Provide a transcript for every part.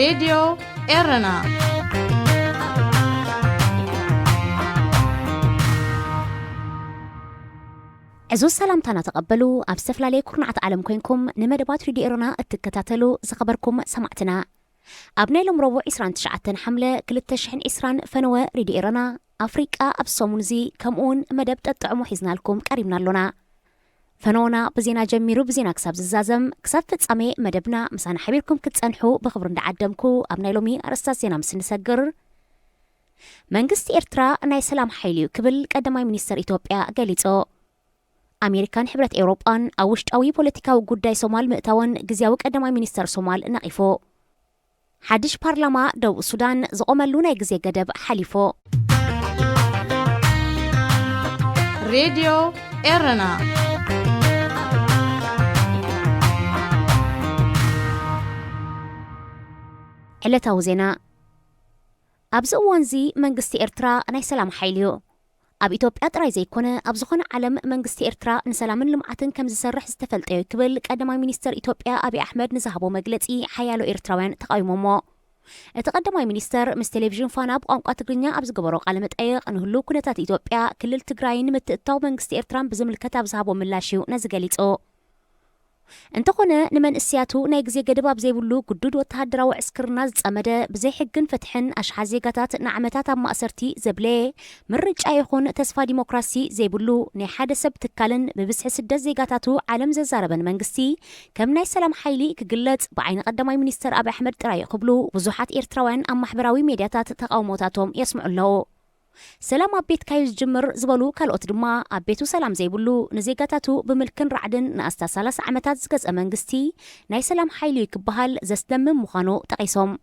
راديو إيرنا عزوز سلامتنا تقبلوا أبستفلا ليكم عط عالم كوينكم نمدبات راديو إيرنا التكتاتلو زخبركم سمعتنا أبناء المروع إسران تشعتن حملة كل التشحن إسران فنوى راديو إيرنا أفريقيا أبصومونزي كمون مدب تطعمو حيزنا لكم قريبنا لنا فنونا بزينا جميرو بزينا كساب زازم كساب فتسامي مدبنا مسانا حبيركم كتسانحو بخبرن دعدمكو أبناء لومي أرستاسينا مسنسجر منغست إرترا ناي سلام حيليو كبل قدماي منيستر إثيوبيا قاليتو أمريكان حبرت أوروبان أوشتاوي بوليتيكاو قداي صومال مئتاون جزياو قدماي منيستر صومال نقيفو حدش بارلما دو السودان زقوملونا جزي قدب حليفو راديو إيرنا علتاو زينا أبزو وانزي منغستي إرترا ناي سلام حيليو أب إثيوبيا تراي زيكونه أبزخون عالم منغستي إرترا نسلامن لمعتن كم زسرح استفلطيو كبل قدماي منيستر إثيوبيا أبي أحمد نزهبو مغلطي حيالو إرتراوያን تقايمومو تقدماي منيستر مس تلفزيون فانا بقانقا تግርኛ أبز ገበሮ ቃለ መጠይቅ ንህሉ ኩነታት ኢትዮጵያ ክልል ትግራይን ምትእታው መንግስቲ ኤርትራን ብዝምልከት ኣብዝሃቦ ምላሽዩ ነዝገሊጾ እንተኾነ ንመንእስያቱ ናይ ግዜ ገደብ ኣብዘይብሉ ጉዱድ ወተሃደራዊ ዕስክርና ዝጸመደ ብዘይ ሕግን ፍትሕን ኣሽሓት ዜጋታት ንዓመታት ኣብ ማእሰርቲ ዘብለ ምርጫ ይኹን ተስፋ ዲሞክራሲ ዘይብሉ ናይ ሓደ ሰብ ትካልን ብብዝሒ ስደት ዜጋታቱ ዓለም ዘዛረበን መንግስቲ ከም ናይ ሰላም ሓይሊ ክግለጽ ብዓይኒ ቀዳማይ ሚኒስተር አብይ ኣሕመድ ጥራይ ክብሉ ብዙሓት ኤርትራውያን ኣብ ማሕበራዊ ሜድያታት ተቃውሞታቶም የስምዑ ኣለዉ سلام أبيت كايز جمر زبالو كالوت دما أبيتو سلام زيبولو نزيقاتاتو بملكن رعدن ناستا سالاس عمتات زقز أمانجستي ناي سلام حيلو يكبهال زستدم مخانو تقيسوم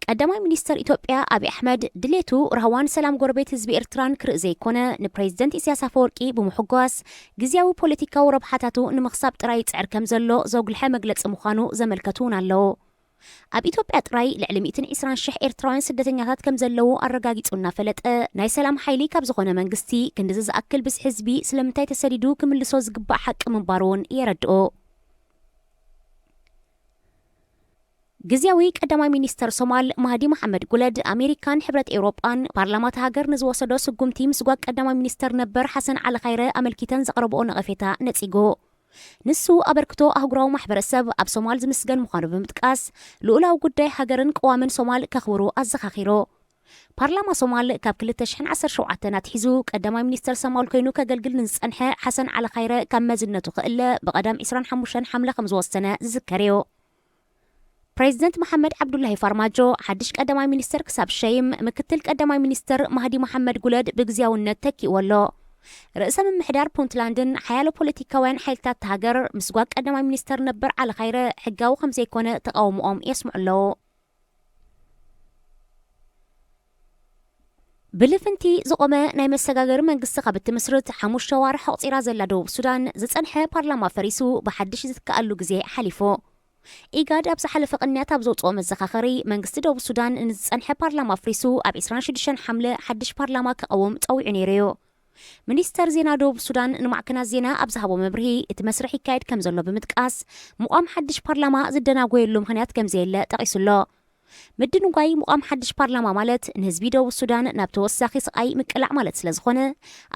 قدماي منيستر إثيوبيا أبي أحمد دليتو رهوان سلام غوربيت حزب إرتران كرئزي كونه نبريزدنت إسياس أفورقي بمحقواس جزياو بوليتيكا وربحاتاتو نمخصاب ترايت عركم زلو زوج الحمقلت مخانو زملكتون اللو أب إثيوبيا تراي لعلميتن إسران شح إرتراوያን ስደተኛታት ከም ዘለው ኣረጋጊጹና ፈለጠ ናይ ሰላም ሓይሊ ካብ ዝኾነ መንግስቲ ክንድዚ ዝኣክል ብስ ህዝቢ ስለምንታይ ተሰዲዱ ክምልሶ ዝግባእ ሓቂ ምንባሩን የረድኦ ጊዜያዊ ቀዳማይ ሚኒስተር ሶማል ማህዲ መሐመድ ጉለድ ኣሜሪካን ሕብረት ኤውሮጳን ፓርላማት ሃገር ንዝወሰዶ ስጉምቲ ምስ ጓድ ቀዳማይ ሚኒስተር ነበር ሓሰን ዓሊ ኸይረ ኣመልኪተን ዘቕረብኦ ነቐፌታ ነጺጎ ንሱ ኣበርክቶ ኣህጉራዊ ማሕበረሰብ ኣብ ሶማል ዝምስገን ምዃኑ ብምጥቃስ ልኡላዊ ጉዳይ ሃገርን ቀዋምን ሶማል ከኽብሩ ኣዘኻኺሮ ፓርላማ ሶማል ካብ 2017 ናትሒዙ ቀዳማይ ሚኒስተር ሶማል ኮይኑ ከገልግል ንዝጸንሐ ሓሰን ዓሊ ኸይረ ካብ መዝነቱ ክእለ ብቐዳም 25 ሓምለ ከም ዝወሰነ ዝዝከር እዩ ፕሬዚደንት መሐመድ ዓብዱላሂ ፋርማጆ ሓድሽ ቀዳማይ ሚኒስተር ክሳብ ሸይም ምክትል ቀዳማይ ሚኒስተር ማህዲ መሐመድ ጉለድ ብግዚያውነት ተኪእወሎ رئيس ممحدار بونتلاندن حيالو بوليتيكاوያን حيلتات هاجر مسጓቅ ቀዳማይ ሚኒስተር ነበር ዓሊ ኸይረ ሕጋዊ ከም ዘይኮነ ተቃውሞኦም የስምዑ ኣለዉ ብልፍንቲ ዝቆመ ናይ መሰጋገሪ መንግስቲ ካብ እትምስርት 5 ዋርሕ ኣቕፂራ ዘላ ደቡብ ሱዳን ዝጸንሐ ፓርላማ ፈሪሱ ብሓድሽ ዝትከኣሉ ግዜ ሓሊፎ ኢጋድ ኣብ ዝሓለፈ ቅንያት ኣብ ዘውፅኦ መዘኻኸሪ መንግስቲ ደቡብ ሱዳን ንዝጸንሐ ፓርላማ ፍሪሱ ኣብ 26 ሓምለ ሓድሽ ፓርላማ ክቐውም ፀዊዑ ነይሩ እዩ ሚኒስተር ዜና ደቡብ ሱዳን ንማዕከናት ዜና ኣብ ዝሃቦ መብርሂ እቲ መስርሕ ይካየድ ከም ዘሎ ብምጥቃስ ሙቋም ሓድሽ ፓርላማ ዝደናጎየሉ ምኽንያት ከም ዘየለ ጠቒሱሎ ምድንጓይ ሙቋም ሓድሽ ፓርላማ ማለት ንህዝቢ ደቡብ ሱዳን ናብ ተወሳኺ ስቃይ ምቅላዕ ማለት ስለ ዝኾነ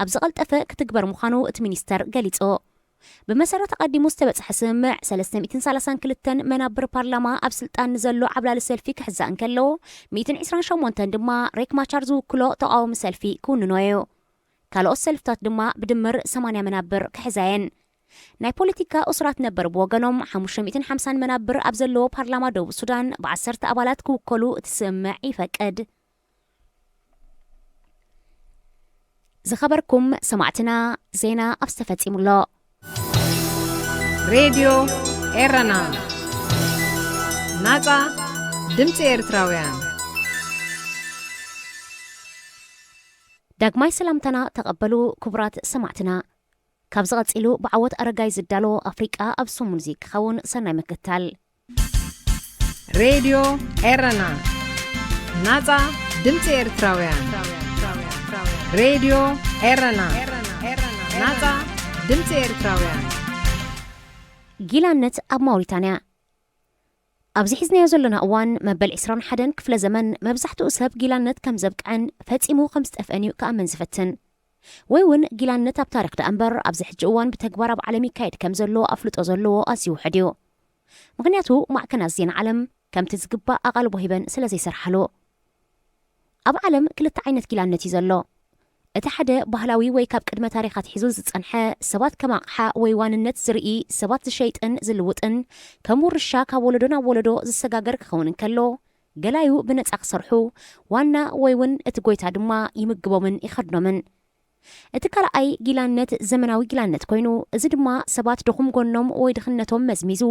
ኣብ ዝቐልጠፈ ክትግበር ምዃኑ እቲ ሚኒስተር ገሊጾ ብመሰረት ቀዲሙ ዝተበጽሐ ስምምዕ 332 መናብር ፓርላማ ኣብ ስልጣን ዘሎ ዓብላሊ ሰልፊ ክሕዛእ እንከሎ 128 ድማ ሬክ ማቻር ዝውክሎ ተቃዋሚ ሰልፊ ክውንኖዩ ካልኦት ሰልፍታት ድማ ብድምር 80 መናብር ክሕዛየን ናይ ፖለቲካ እስራት ነበር ብወገኖም 550 መናብር ኣብ ዘለዎ ፓርላማ ደቡብ ሱዳን ብ10 ኣባላት ክውከሉ እቲ ስምምዕ ይፈቅድ ዝኸበርኩም ሰማዕትና ዜና ኣብ ዝተፈጺሙሎ ሬድዮ ኤረና ናጻ ድምፂ ኤርትራውያን ዳግማይ ሰላምተና ተቐበሉ ክቡራት ሰማዕትና ካብ ዝቐፂሉ ብዓወት ኣረጋይ ዝዳሎ ኣፍሪቃ ኣብ ሶም ሙዚክ ክኸውን ሰናይ ምክትታል ሬድዮ ኤረና ናጻ ድምፂ ኤርትራውያን ሬድዮ ኤረና ናጻ ድምፂ ኤርትራውያን ጊላነት ኣብ ማውሪታንያ ኣብዚ ሒዝናዮ ዘለና እዋን መበል 21 ክፍለ ዘመን መብዛሕትኡ ሰብ ጊላነት ከም ዘብቅዐን ፈጺሙ ከም ዝጠፍአን እዩ ከኣመን ዝፈትን ወይ እውን ጊላነት ኣብ ታሪክ ዳ እምበር ኣብዚ ሕጂ እዋን ብተግባር ኣብ ዓለም ይካየድ ከም ዘሎ ኣፍልጦ ዘለዎ ኣዝዩ ውሕድ እዩ። ምክንያቱ ማዕከናት ዜና ዓለም ከምቲ ዝግባእ ኣቓልቦ ሂበን ስለ ዘይሰርሓሉ። ኣብ ዓለም ክልተ ዓይነት ጊላነት እዩ ዘሎ። እቲ ሓደ ባህላዊ ወይ ካብ ቅድመ ታሪኻት ሒዙ ዝጸንሐ ሰባት ከም ኣቕሓ ወይ ዋንነት ዝርኢ ሰባት ዝሸይጥን ዝልውጥን ከም ውርሻ ካብ ወለዶ ናብ ወለዶ ዝሰጋገር ክኸውን እንከሎ ገላዩ ብነጻ ክሰርሑ ዋና ወይ እውን እቲ ጎይታ ድማ ይምግቦምን ይኸድኖምን። እቲ ካልኣይ ጊላነት ዘመናዊ ጊላነት ኮይኑ እዚ ድማ ሰባት ድኹም ጎኖም ወይ ድኽነቶም መዝሚዙ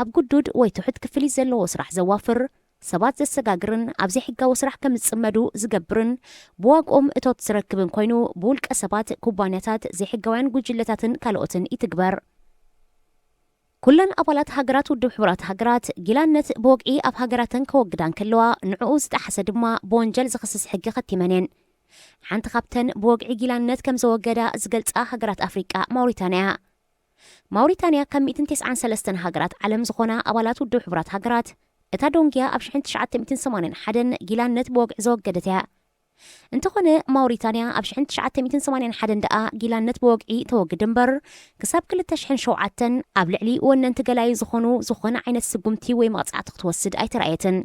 ኣብ ጉዱድ ወይ ትሑት ክፍሊት ዘለዎ ስራሕ ዘዋፍር ሰባት ዘሰጋግርን ኣብ ዘይሕጋዊ ስራሕ ከም ዝጽመዱ ዝገብርን ብዋግኦም እቶት ዝረክብን ኮይኑ ብውልቀ ሰባት ኩባንያታት ዘይሕጋውያን ጉጅለታትን ካልኦትን ይትግበር። ኩለን ኣባላት ሃገራት ውድብ ሕቡራት ሃገራት ጊላነት ብወግዒ ኣብ ሃገራተን ከወግዳን ከለዋ ንዕኡ ዝጣሓሰ ድማ ብወንጀል ዝኽስስ ሕጊ ኸቲመንን። ሓንቲ ካብተን ብወግዒ ጊላነት ከም ዘወገዳ ዝገልጻ ሃገራት ኣፍሪቃ ማውሪታንያ። ማውሪታንያ ካብ 193 ሃገራት ዓለም ዝኾና ኣባላት ውድብ ሕቡራት ሃገራት እታ ዶንግያ ኣብ 1981 ጊላነት ብወግዒ ዘወገደት እያ። እንተኾነ ማውሪታንያ ኣብ 1981 ደኣ ጊላነት ብወግዒ ተወግድ እምበር ክሳብ 2007 ኣብ ልዕሊ ወነንቲ ገላዩ ዝኾነ ዓይነት ስጉምቲ ወይ መቕጻዕቲ ክትወስድ ኣይተረኣየትን።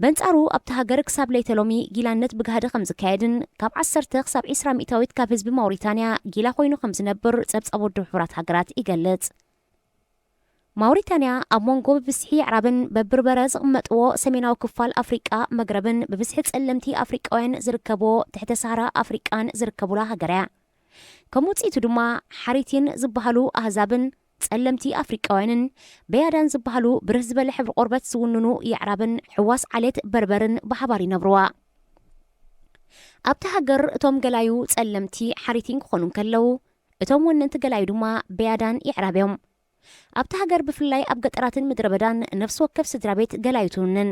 በንጻሩ ኣብቲ ሃገር ክሳብ ለይተሎሚ ጊላነት ብጋህደ ከም ዝካየድን ካብ 10 ክሳብ 20 ሚእታዊት ካብ ህዝቢ ማውሪታንያ ጊላ ኮይኑ ከም ዝነብር ጸብጻብ ውድብ ሕቡራት ሃገራት ይገልጽ። ማውሪታንያ ኣብ ሞንጎ ብብዝሒ ኣዕራብን በብርበረ ዝቕመጥዎ ሰሜናዊ ክፋል ኣፍሪቃ መግረብን ብብዝሒ ጸለምቲ ኣፍሪቃውያን ዝርከብዎ ትሕተ ሰሃራ ኣፍሪቃን ዝርከቡላ ሃገር እያ። ከም ውጽኢቱ ድማ ሓሪቲን ዝበሃሉ ኣህዛብን ጸለምቲ ኣፍሪቃውያንን በያዳን ዝበሃሉ ብርህ ዝበለ ሕብሪ ቆርበት ዝውንኑ የዕራብን ሕዋስ ዓሌት በርበርን ብሓባር ይነብርዋ። ኣብቲ ሃገር እቶም ገላዩ ጸለምቲ ሓሪቲን ክኾኑ ከለዉ እቶም ወነንቲ ገላዩ ድማ በያዳን ይዕራብ እዮም። ኣብቲ ሃገር ብፍላይ ኣብ ገጠራትን ምድረ በዳን ነፍሲ ወከፍ ስድራ ቤት ገላዩ ትውንን።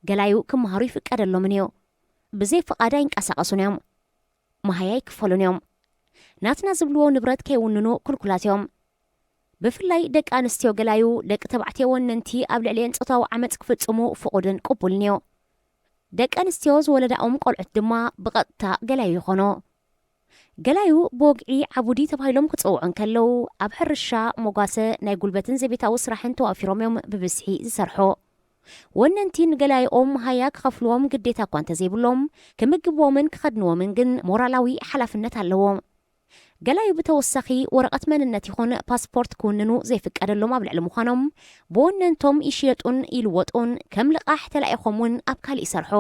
ገላዩ ክመሃሩ ይፍቀደሎምን እዩ። ብዘይ ፍቓዳ ይንቀሳቐሱን እዮም። መሃያ ይክፈሉን እዮም። ናትና ዝብልዎ ንብረት ከይውንኑ ኩልኩላት እዮም። ብፍላይ ደቂ ኣንስትዮ ገላዩ ደቂ ተባዕትዮ ወነንቲ ኣብ ልዕሊአን ጾታዊ ዓመፅ ክፍጽሙ ፍቑድን ቅቡልን እዩ። ደቂ ኣንስትዮ ዝወለዳኦም ቆልዑት ድማ ብቐጥታ ገላዩ ይኾኑ። ገላዩ ብወግዒ ዓቡዲ ተባሂሎም ክጽውዑን ከለዉ ኣብ ሕርሻ ሞጓሰ ናይ ጉልበትን ዘቤታዊ ስራሕን ተዋፊሮም እዮም ብብዝሒ ዝሰርሑ። ወነንቲ ንገላይኦም መሃያ ክኸፍልዎም ግዴታ እኳ እንተዘይብሎም ክምግብዎምን ክኸድንዎምን ግን ሞራላዊ ሓላፍነት ኣለዎም። ገላዩ ብተወሳኺ ወረቐት መንነት ይኹን ፓስፖርት ክውንኑ ዘይፍቀደሎም ኣብ ልዕሊ ምዃኖም ብወነንቶም ይሽየጡን ይልወጡን ከም ልቓሕ ተላኢኾም እውን ኣብ ካሊእ ይሰርሑ።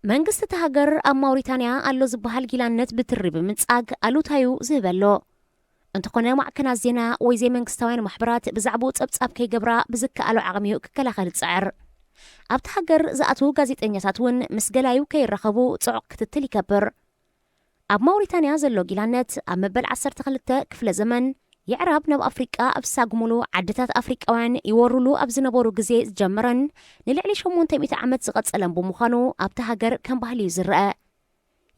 መንግስቲ እቲ ሃገር ኣብ ማውሪታንያ ኣሎ ዝበሃል ጊላነት ብትሪ ብምንጻግ ኣሉታዩ ዝህበሎ እንተኾነ ማዕከናት ዜና ወይ ዘይመንግስታውያን ማሕበራት ብዛዕባኡ ጸብጻብ ከይገብራ ብዝከኣሎ ዓቕሚኡ ክከላኸል ይጽዕር። ኣብቲ ሃገር ዝኣቱ ጋዜጠኛታት እውን ምስ ገላዩ ከይረኸቡ ጽዑቕ ክትትል ይገብር። ኣብ ማውሪታንያ ዘሎ ጊላነት ኣብ መበል 12 ክፍለ ዘመን የዕራብ ናብ ኣፍሪቃ ኣብ ዝሳግሙሉ ዓድታት ኣፍሪቃውያን ይወርሉ ኣብ ዝነበሩ ግዜ ዝጀመረን ንልዕሊ 800 ዓመት ዝቐጸለን ብምዃኑ ኣብቲ ሃገር ከም ባህሊ እዩ ዝርአ።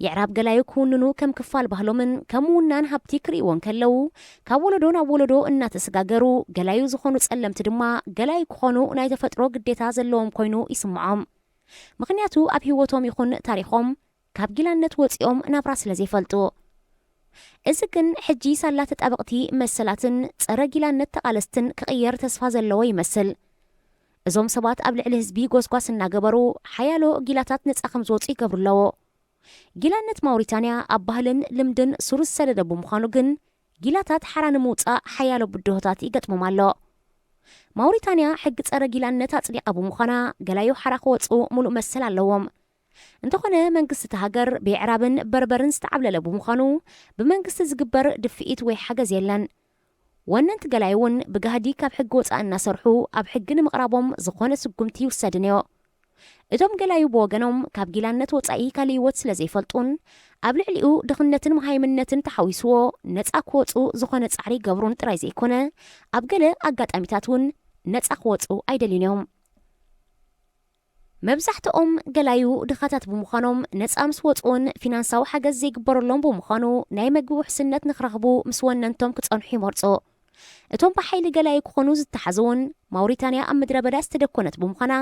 የዕራብ ገላዩ ክውንኑ ከም ክፋል ባህሎምን ከም ውናን ሃብቲ ክርእይዎን ከለዉ ካብ ወለዶ ናብ ወለዶ እናተሰጋገሩ ገላዩ ዝኾኑ ጸለምቲ ድማ ገላዩ ክኾኑ ናይ ተፈጥሮ ግዴታ ዘለዎም ኮይኑ ይስምዖም። ምክንያቱ ኣብ ህይወቶም ይኹን ታሪኾም ካብ ጊላነት ወፂኦም ናብራ ስለ ዘይፈልጡ። እዚ ግን ሕጂ ሳላ ተጣበቕቲ መሰላትን ጸረ ጊላነት ተቓለስትን ክቕየር ተስፋ ዘለዎ ይመስል። እዞም ሰባት ኣብ ልዕሊ ህዝቢ ጎስጓስ እናገበሩ ሓያሎ ጊላታት ነጻ ከም ዝወፁ ይገብሩ ኣለዎ። ጊላነት ማውሪታንያ ኣብ ባህልን ልምድን ሱር ዝሰደደ ብምዃኑ ግን ጊላታት ሓራ ንምውፃእ ሓያሎ ብድሆታት ይገጥሞም ኣሎ። ማውሪታንያ ሕጊ ጸረ ጊላነት ኣጽዲቓ ብምዃና ገላዩ ሓራ ክወፁ ሙሉእ መሰል ኣለዎም። እንተኾነ መንግስቲ እቲ ሃገር ብዕራብን በርበርን ዝተዓብለለ ብምዃኑ ብመንግስቲ ዝግበር ድፍኢት ወይ ሓገዝ የለን። ወነንቲ ገላዩ እውን ብጋህዲ ካብ ሕጊ ወፃእ እናሰርሑ ኣብ ሕጊ ንምቕራቦም ዝኾነ ስጉምቲ ይውሰድን እዮ። እቶም ገላዩ ብወገኖም ካብ ጊላነት ወፃኢ ካሊእ ህይወት ስለ ዘይፈልጡን ኣብ ልዕሊኡ ድኽነትን መሃይምነትን ተሓዊስዎ ነፃ ክወፁ ዝኾነ ጻዕሪ ገብሩን ጥራይ ዘይኮነ ኣብ ገለ ኣጋጣሚታት እውን ነፃ ክወፁ ኣይደልዩን እዮም። መብዛሕትኦም ገላዩ ድኻታት ብምዃኖም ነፃ ምስ ወፅውን ፊናንሳዊ ሓገዝ ዘይግበረሎም ብምዃኑ ናይ መግቢ ውሕስነት ንኽረኽቡ ምስ ወነንቶም ክጸንሑ ይመርፁ። እቶም በሓይሊ ገላይ ክኾኑ ዝተሓዘውን ማውሪታንያ ኣብ ምድረ በዳ ዝተደኮነት ብምዃና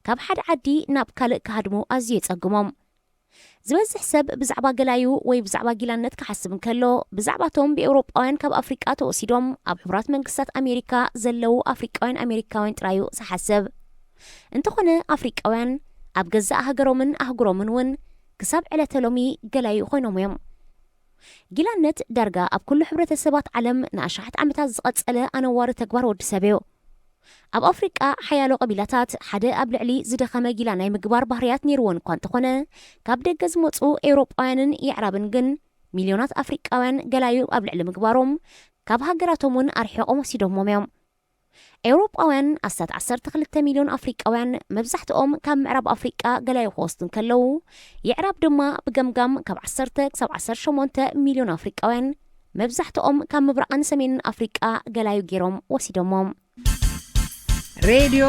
ካብ ሓደ ዓዲ ናብ ካልእ ክሃድሙ ኣዝዩ የጸግሞም ዝበዝሕ ሰብ ብዛዕባ ገላዩ ወይ ብዛዕባ ጊላነት ክሓስብ እንከሎ ብዛዕባቶም ብኤውሮጳውያን ካብ ኣፍሪቃ ተወሲዶም ኣብ ሕቡራት መንግስታት ኣሜሪካ ዘለው ኣፍሪቃውያን ኣሜሪካውያን ጥራዩ ዝሓስብ እንተኾነ ኣፍሪቃውያን ኣብ ገዛእ ሃገሮምን ኣህጉሮምን እውን ክሳብ ዕለተ ሎሚ ገላዩ ኮይኖም እዮም ጊላነት ዳርጋ ኣብ ኩሉ ሕብረተሰባት ዓለም ንኣሽሓት ዓመታት ዝቐጸለ ኣነዋሪ ተግባር ወዲ ሰብ እዩ ኣብ ኣፍሪቃ ሓያሎ ቀቢላታት ሓደ ኣብ ልዕሊ ዝደኸመ ጊላ ናይ ምግባር ባህርያት ነይርዎን እኳ እንተኾነ ካብ ደገ ዝመፁ ኤውሮጳውያንን ይዕራብን ግን ሚልዮናት ኣፍሪቃውያን ገላዩ ኣብ ልዕሊ ምግባሮም ካብ ሃገራቶም እውን ኣርሒቆም ወሲዶሞም እዮም ኤውሮጳውያን ኣስታት 12 ሚልዮን ኣፍሪቃውያን መብዛሕትኦም ካብ ምዕራብ ኣፍሪቃ ገላዩ ክወስዱ እንከለዉ ይዕራብ ድማ ብገምጋም ካብ 10 ክሳብ 18 ሚልዮን ኣፍሪቃውያን መብዛሕትኦም ካብ ምብራቕን ሰሜንን ኣፍሪቃ ገላዩ ገይሮም ወሲዶሞም ሬድዮ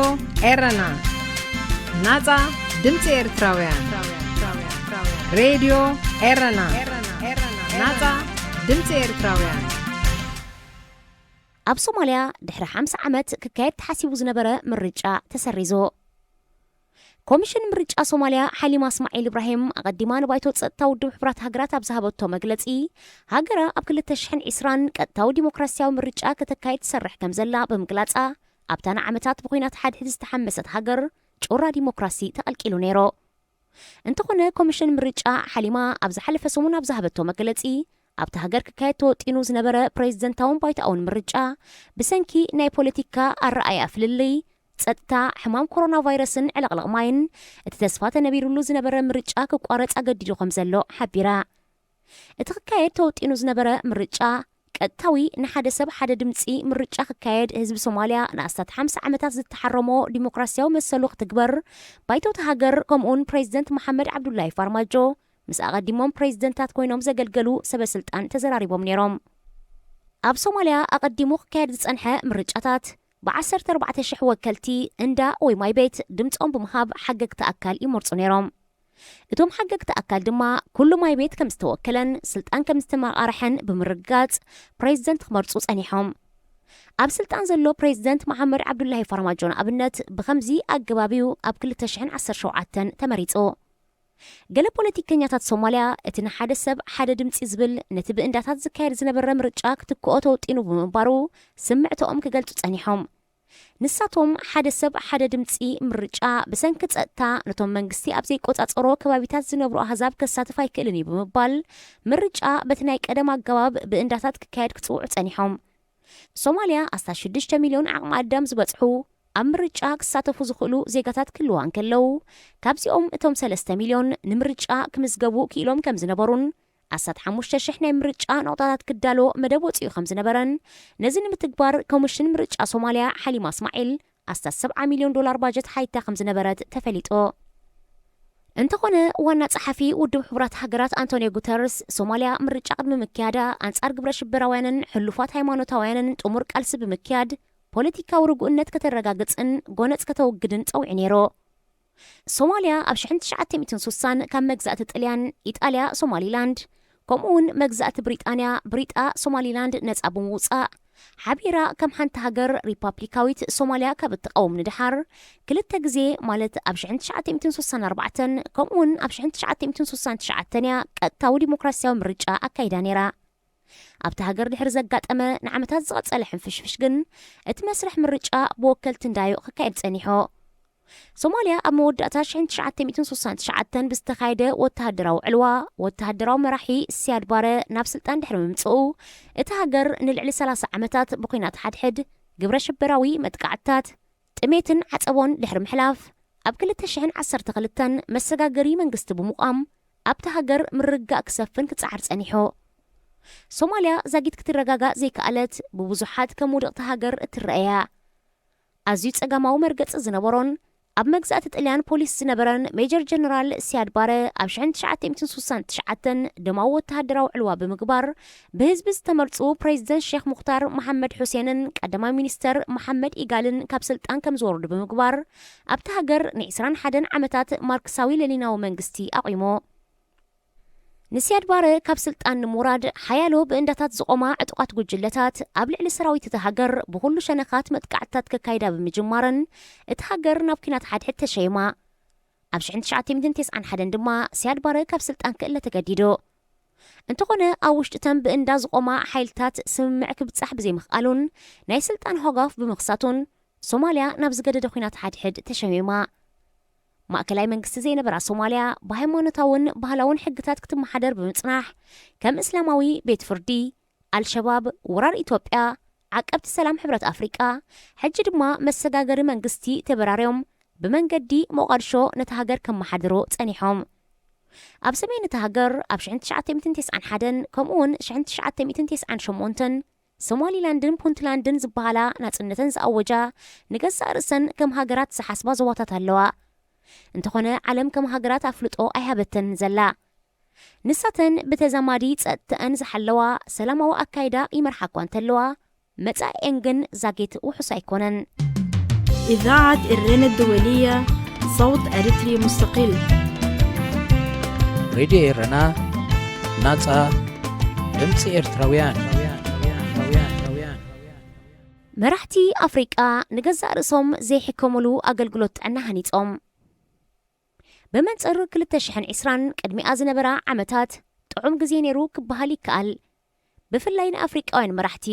ኤረና ናጻ ድምፂ ኤርትራውያን ሬድዮ ኤረና ናጻ ድምፂ ኤርትራውያን ኣብ ሶማልያ ድሕሪ 50 ዓመት ክካየድ ተሓሲቡ ዝነበረ ምርጫ ተሰሪዙ ኮሚሽን ምርጫ ሶማልያ ሓሊማ እስማዒል ኢብራሂም ኣቐዲማ ንባይቶ ፀጥታ ውድብ ሕብራት ሃገራት ኣብ ዝሃበቶ መግለፂ ሃገራ ኣብ 2020 ቀጥታዊ ዲሞክራሲያዊ ምርጫ ከተካየድ ትሰርሕ ከም ዘላ ብምግላጻ ኣብታና ዓመታት ብኩናት ሓድሕድ ዝተሓመሰት ሃገር ጮራ ዲሞክራሲ ተቐልቂሉ ነይሩ እንተኾነ ኮሚሽን ምርጫ ሓሊማ ኣብ ዝሓለፈ ሰሙን ኣብ ዝሃበቶ መግለፂ ኣብቲ ሃገር ክካየድ ተወጢኑ ዝነበረ ፕሬዚደንታውን ባይታውን ምርጫ ብሰንኪ ናይ ፖለቲካ ኣረኣያ ፍልልይ ፀጥታ ሕማም ኮሮና ቫይረስን ዕለቕለቕ ማይን እቲ ተስፋ ተነቢሩሉ ዝነበረ ምርጫ ክቋረፅ ኣገዲዱ ከም ዘሎ ሓቢራ እቲ ክካየድ ተወጢኑ ዝነበረ ምርጫ ቀጥታዊ ንሓደ ሰብ ሓደ ድምፂ ምርጫ ክካየድ ህዝቢ ሶማልያ ንኣስታት 50 ዓመታት ዝተሓረሞ ዲሞክራሲያዊ መሰሉ ክትግበር ባይቶታ ሃገር ከምኡውን ፕሬዚደንት መሐመድ ዓብዱላሂ ፋርማጆ ምስ ኣቐዲሞም ፕሬዚደንታት ኮይኖም ዘገልገሉ ሰበስልጣን ተዘራሪቦም ነይሮም ኣብ ሶማልያ ኣቐዲሙ ክካየድ ዝጸንሐ ምርጫታት ብ14,000 ወከልቲ እንዳ ወይ ማይ ቤት ድምፆም ብምሃብ ሓገግቲ ኣካል ይመርፁ ነይሮም እቶም ሓገግቲ ኣካል ድማ ኩሉ ማይ ቤት ከም ዝተወከለን ስልጣን ከም ዝተመቃርሐን ብምርጋጽ ፕሬዚደንት ክመርፁ ጸኒሖም ኣብ ስልጣን ዘሎ ፕሬዚደንት መሐመድ ዓብዱላሂ ፋርማጆ ንኣብነት ብኸምዚ ኣገባቢው ኣብ 2017 ተመሪጹ ገለ ፖለቲከኛታት ሶማልያ እቲ ንሓደ ሰብ ሓደ ድምፂ ዝብል ነቲ ብእንዳታት ዝካየድ ዝነበረ ምርጫ ክትክኦ ተወጢኑ ብምንባሩ ስምዕቶኦም ክገልጹ ጸኒሖም ንሳቶም ሓደ ሰብ ሓደ ድምፂ ምርጫ ብሰንኪ ፀጥታ ነቶም መንግስቲ ኣብ ዘይቆፃፀሮ ከባቢታት ዝነብሩ ኣህዛብ ከሳትፍ ኣይክእልን እዩ ብምባል ምርጫ በቲ ናይ ቀደም ኣገባብ ብእንዳታት ክካየድ ክፅውዑ ጸኒሖም ሶማልያ 16 ሚልዮን ዓቕሚ ኣዳም ዝበፅሑ ኣብ ምርጫ ክሳተፉ ዝኽእሉ ዜጋታት ክልዋ እንከለው ካብዚኦም እቶም 3 ሚልዮን ንምርጫ ክምዝገቡ ክኢሎም ከም ዝነበሩን 15,000 ናይ ምርጫ ነቁጣታት ክዳሎ መደብ ወፂኡ ከም ዝነበረን ነዚ ንምትግባር ኮሚሽን ምርጫ ሶማልያ ሓሊማ እስማዒል 70 ሚልዮን ዶላር ባጀት ሓይታ ከም ዝነበረት ተፈሊጦ እንተኾነ ዋና ጸሓፊ ውድብ ሕብራት ሃገራት አንቶኒዮ ጉተርስ ሶማልያ ምርጫ ቅድሚ ምክያዳ አንጻር ግብረ ሽበራውያንን ሕሉፋት ሃይማኖታውያንን ጥሙር ቃልሲ ብምክያድ ፖለቲካዊ ርጉእነት ከተረጋግፅን ጎነፅ ከተወግድን ፀውዒ ነይሩ ሶማልያ ኣብ 1960 ካብ መግዛእቲ ጣልያን ኢጣልያ ሶማሊላንድ ከምኡውን መግዛእቲ ብሪጣንያ ብሪጣ ሶማሊላንድ ነፃ ብምውፃእ ሓቢራ ከም ሓንቲ ሃገር ሪፓብሊካዊት ሶማልያ ካብ እትቃወም ንድሓር ክልተ ግዜ ማለት ኣብ 1964 ከምኡውን ኣብ 1969 ቀጥታዊ ዲሞክራሲያዊ ምርጫ ኣካይዳ ነይራ ኣብቲ ሃገር ድሕሪ ዘጋጠመ ንዓመታት ዝቐፀለ ሕንፍሽፍሽ ግን እቲ መስርሕ ምርጫ ብወከልቲ እንዳዮ ክካየድ ጸኒሖ ሶማልያ ኣብ መወዳእታ 1969 ብዝተኻየደ ወተሃደራዊ ዕልዋ ወተሃደራዊ መራሒ ሲያድ ባረ ናብ ስልጣን ድሕሪ ምምፅኡ እቲ ሃገር ንልዕሊ 30 ዓመታት ብኩናት ሓድሕድ ግብረ ሽበራዊ መጥቃዕትታት ጥሜትን ዓፀቦን ድሕሪ ምሕላፍ ኣብ 2012 መሰጋገሪ መንግስቲ ብምቋም ኣብቲ ሃገር ምርጋእ ክሰፍን ክጻዓር ጸኒሖ ሶማልያ ዛጊት ክትረጋጋእ ዘይከኣለት ብብዙሓት ከም ውድቕቲ ሃገር እትረአያ ኣዝዩ ፀገማዊ መርገፂ ዝነበሮን ኣብ መግዛእቲ ጣልያን ፖሊስ ዝነበረን ሜጀር ጀነራል ሲያድ ባረ ኣብ 1969 ደማዊ ወተሃደራዊ ዕልዋ ብምግባር ብህዝቢ ዝተመርፁ ፕሬዚደንት ሼክ ሙክታር መሐመድ ሑሴንን ቀዳማይ ሚኒስተር መሐመድ ኢጋልን ካብ ስልጣን ከም ዝወርዱ ብምግባር ኣብቲ ሃገር ን21 ዓመታት ማርክሳዊ ሌኒናዊ መንግስቲ ኣቂሞ ንስያድ ባረ ካብ ስልጣን ንምውራድ ሓያሎ ብእንዳታት ዝቆማ ዕጡቃት ጉጅለታት ኣብ ልዕሊ ሰራዊት እቲ ሃገር ብኩሉ ሸነኻት መጥቃዕትታት ከካይዳ ብምጅማረን እቲ ሃገር ናብ ኩናት ሓድሕድ ተሸይማ ኣብ 1991 ድማ ስያድ ባረ ካብ ስልጣን ክእለ ተገዲዱ እንተኾነ ኣብ ውሽጢ ተን ብእንዳ ዝቆማ ሓይልታት ስምምዕ ክብጻሕ ብዘይምኽኣሉን ናይ ስልጣን ሆጋፍ ብምኽሳቱን ሶማልያ ናብ ዝገደደ ኩናት ሓድሕድ ተሸሚማ ማእከላይ መንግስቲ ዘይነበራ ሶማልያ ብሃይማኖታውን ባህላውን ሕግታት ክትመሓደር ብምጽናሕ ከም እስላማዊ ቤት ፍርዲ አልሸባብ ወራር ኢትዮጵያ ዓቀብቲ ሰላም ሕብረት አፍሪቃ ሕጂ ድማ መሰጋገሪ መንግስቲ ተበራርዮም ብመንገዲ ሞቃዲሾ ነቲ ሃገር ከመሓድሮ ጸኒሖም ኣብ ሰሜን እቲ ሃገር ኣብ 1991 ከምኡውን 1998 ሶማሊላንድን ፑንትላንድን ዝበሃላ ናጽነተን ዝኣወጃ ንገዛእ ርእሰን ከም ሃገራት ዝሓስባ ዞባታት ኣለዋ እንተኾነ ዓለም ከም ሃገራት ኣፍልጦ ኣይሃበተን ዘላ ንሳተን ብተዛማዲ ጸጥተአን ዝሓለዋ ሰላማዊ ኣካይዳ ይመርሓኳ እንተለዋ መጻኤን ግን ዛጌት ውሑስ ኣይኮነን إذاعة الرنا الدولية صوت أريتري مستقل راديو إيرنا ناصع دمص إرتراويان መራሕቲ ኣፍሪቃ ንገዛእ ርእሶም ዘይሕከሙሉ ኣገልግሎት ጥዕና ሃኒፆም በመንጽር 2020 ቅድሚኣ ዝነበራ ዓመታት ጥዑም ግዜ ነይሩ ክበሃል ይከኣል ብፍላይ ንኣፍሪቃውያን መራሕቲ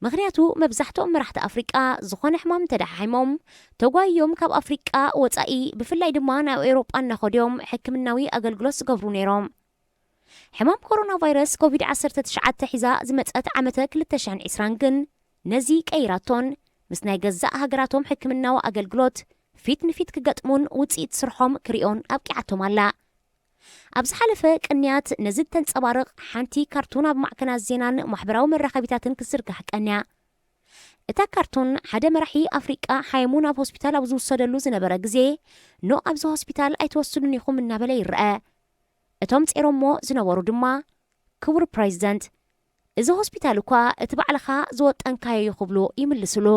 ምክንያቱ መብዛሕትኦም መራሕቲ ኣፍሪቃ ዝኾነ ሕማም ተዳሓይሞም ተጓዮም ካብ ኣፍሪቃ ወፃኢ ብፍላይ ድማ ናብ ኤውሮጳ እናኸድዮም ሕክምናዊ ኣገልግሎት ዝገብሩ ነይሮም ሕማም ኮሮና ቫይረስ ኮቪድ-19 ሒዛ ዝመፀት ዓመተ 2020 ግን ነዚ ቀይራቶን ምስ ናይ ገዛእ ሃገራቶም ሕክምናዊ ኣገልግሎት ፊት ንፊት ክገጥሙን ውፅኢት ስርሖም ክሪኦን ኣብቂዓቶም ኣላ ኣብ ዝሓለፈ ቅንያት ነዚ ተንጸባርቕ ሓንቲ ካርቱን ኣብ ማዕከናት ዜናን ማሕበራዊ መራኸቢታትን ክዝርጋሕ ቀንያ እታ ካርቱን ሓደ መራሒ ኣፍሪቃ ሓይሙ ናብ ሆስፒታል ኣብ ዝውሰደሉ ዝነበረ ግዜ ኖ ኣብዚ ሆስፒታል ኣይተወስዱን ኢኹም እናበለ ይርአ እቶም ጼሮሞ ዝነበሩ ድማ ክቡር ፕሬዚደንት እዚ ሆስፒታል እኳ እቲ ባዕልኻ ዝወጠንካዮ ይኽብሉ ይምልስሉ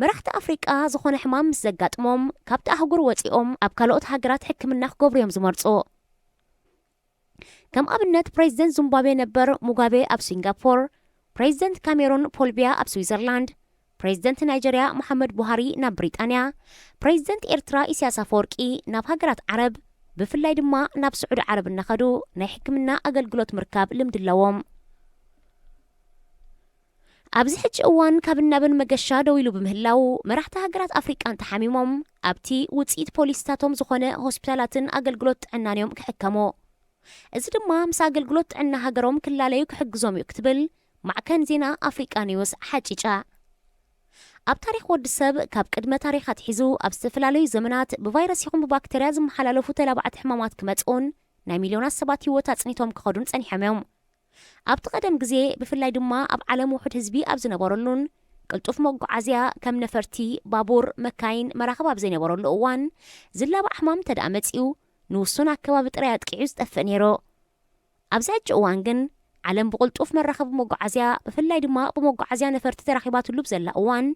መራሕቲ ኣፍሪቃ ዝኾነ ሕማም ምስ ዘጋጥሞም ካብቲ ኣህጉር ወፂኦም ኣብ ካልኦት ሃገራት ሕክምና ክገብሩ እዮም ዝመርፁ ከም ኣብነት ፕሬዚደንት ዚምባብዌ ነበር ሙጋቤ ኣብ ሲንጋፖር ፕሬዚደንት ካሜሩን ፖል ቢያ ኣብ ስዊዘርላንድ ፕሬዚደንት ናይጀርያ መሐመድ ቡሃሪ ናብ ብሪጣንያ ፕሬዚደንት ኤርትራ ኢሳያስ አፈወርቂ ናብ ሃገራት ዓረብ ብፍላይ ድማ ናብ ስዑድ ዓረብ እናኸዱ ናይ ሕክምና ኣገልግሎት ምርካብ ልምዲ ኣለዎም ኣብዚ ሕጂ እዋን ካብ ናብን መገሻ ደው ኢሉ ብምህላው መራሕቲ ሃገራት ኣፍሪቃን ተሓሚሞም ኣብቲ ውፅኢት ፖሊስታቶም ዝኾነ ሆስፒታላትን ኣገልግሎት ጥዕናንዮም ክሕከሙ እዚ ድማ ምስ ኣገልግሎት ጥዕና ሃገሮም ክላለዩ ክሕግዞም እዩ ክትብል ማዕከን ዜና ኣፍሪቃ ኒውስ ሓጪጫ ኣብ ታሪክ ወዲ ሰብ ካብ ቅድመ ታሪኻት ሒዙ ኣብ ዝተፈላለዩ ዘመናት ብቫይረስ ይኹን ብባክተርያ ዝመሓላለፉ ተላባዕቲ ሕማማት ክመጽኡን ናይ ሚልዮናት ሰባት ህይወት ኣጽኒቶም ክኸዱን ጸኒሖም እዮም ኣብቲ ቀደም ግዜ ብፍላይ ድማ ኣብ ዓለም ውሑድ ህዝቢ ኣብ ዝነበረሉን ቅልጡፍ መጓዓዝያ ከም ነፈርቲ ባቡር መካይን መራኸብ ኣብ ዘይነበረሉ እዋን ዝላባዕ ሕማም ተዳኣ መጺኡ ንውሱን ኣከባቢ ጥራይ ኣጥቂዑ ዝጠፍእ ነይሩ ኣብዚ ሕጂ እዋን ግን ዓለም ብቅልጡፍ መራኸቢ መጓዓዝያ ብፍላይ ድማ ብመጓዓዝያ ነፈርቲ ተራኺባትሉ ብዘላ እዋን